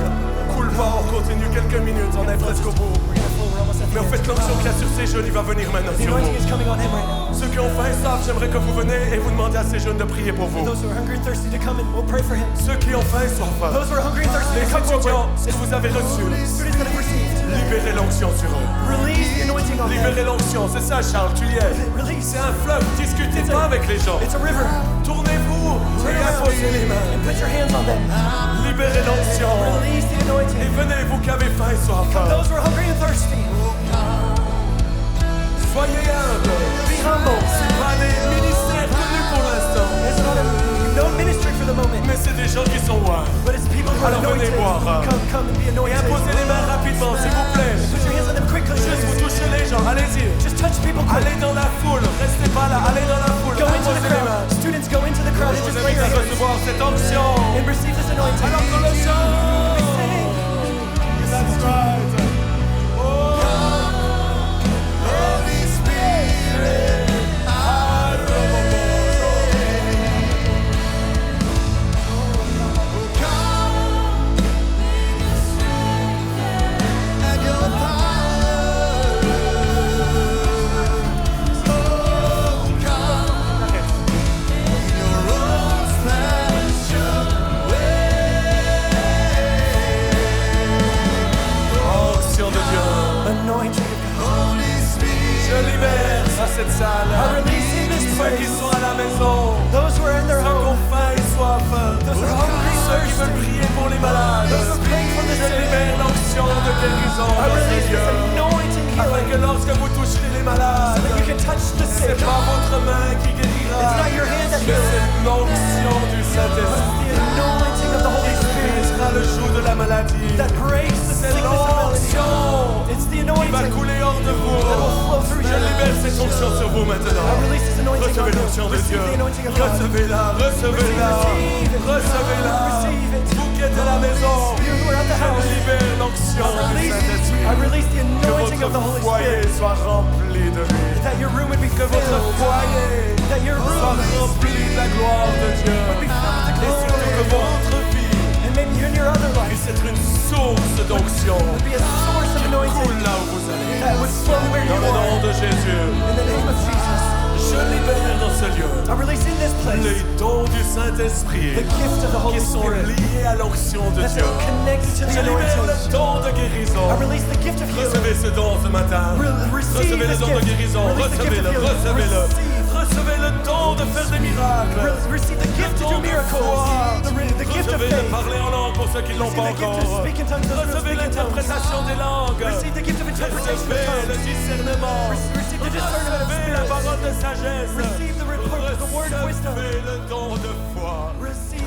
Coule pas, on continue quelques minutes, on est presque au bout. We're going to pull. We're almost at the Mais en end. fait, l'onction qu'il y a sur ces jeunes, il va venir maintenant The sur anointing vous. is coming on him right now. Ceux qui ont faim et soif, j'aimerais que vous venez et vous demandez à ces jeunes de prier pour vous. Those who are hungry and thirsty to come and we'll pray for him. Ceux qui ont faim et soif, Those who are hungry and thirsty les to come étudiants, forward. si vous avez reçu, Students that have received. libérez l'onction sur eux. Release the anointing on them. Libérez l'onction, c'est ça Charles, tu y es. Release. C'est un fleuve, discutez pas avec les gens. It's a river. Tournez-vous Turn et around imposez les mains. and put your hands on them. Libérez l'onction. Release the Et anointing. venez, vous qui avez faim et soif. Those who are hungry and thirsty. Soyez humbles. Be humble. C'est pas des ministères connus pour l'instant. It's not a no ministry for the moment, Mais c'est des gens qui sont loin. but it's people who are Alors venez anointed. voir. Come and be Et anointed. imposez les mains rapidement, s'il vous plaît. Put your hands on them quickly. Juste vous touchez les gens, allez-y. Just touch people quick. Allez dans la foule, restez pas là, allez dans la foule. Go into the Imposez les mains. crowd. Students, go into the crowd Je and vous just lay invite your à hands recevoir cette onction. and receive this anointing. Alors qu'on le chante. Sing. That's right. Holy Spirit, I veux prier pour les malades. Those who are praying for the Je sick. libère l'onction de guérison I dans ce release this lieu. anointing Afin healing. que lorsque vous toucherez les malades, That you can touch the sick. c'est pas votre main qui guérira, It's not your hand that mais heals. c'est l'onction du It's Saint-Esprit the anointing of the Holy qui Spirit brisera le joug de la maladie. that breaks the C'est sickness of malady. l'onction It's the qui va anointing couler hors de vous. that will flow through Je you. libère cette onction sur vous maintenant. I release this anointing on Recevez you. l'onction de Dieu. Receive the anointing of God. Recevez-la, recevez-la, Receive it. recevez-la. Receive it. Vous qui êtes à la maison, You who are at the je house. libère l'onction du Saint-Esprit. I release the Que anointing of the votre Holy foyer Spirit. soit rempli de lui. That your room would be Que votre filled. foyer That your soit room rempli de la gloire de Dieu. would be filled with the Et surtout que glory. votre vie And maybe in your other life puisse être une source d'onction be a source of qui anointing coule là où vous allez. that would flow where you Dans le nom are. de Jésus, In the name of Jesus. je libère dans ce lieu I release in this place les dons du Saint-Esprit the gift of the Holy qui sont Spirit liés à l'onction de that's Dieu. connected to Je the libère le anointing. don de guérison. I release the gift of healing. Recevez ce don ce matin. Receive Recevez le this don de gift. guérison. Release the gift Recevez-le, of healing. recevez-le. Receive. Recevez le don de faire des miracles. Receive the gift to do Le don de miracles. foi. The gift of Recevez le faith. parler en langue pour ceux qui ne l'ont pas Receive the gift to encore. speak in tongues. Those who don't Recevez speak in tongues. l'interprétation des langues. Receive the gift of interpretation of Recevez le tongues. discernement. Receive the discernment of Recevez la spirits. parole de sagesse. Receive the report of the word of wisdom. Recevez le don de foi. Receive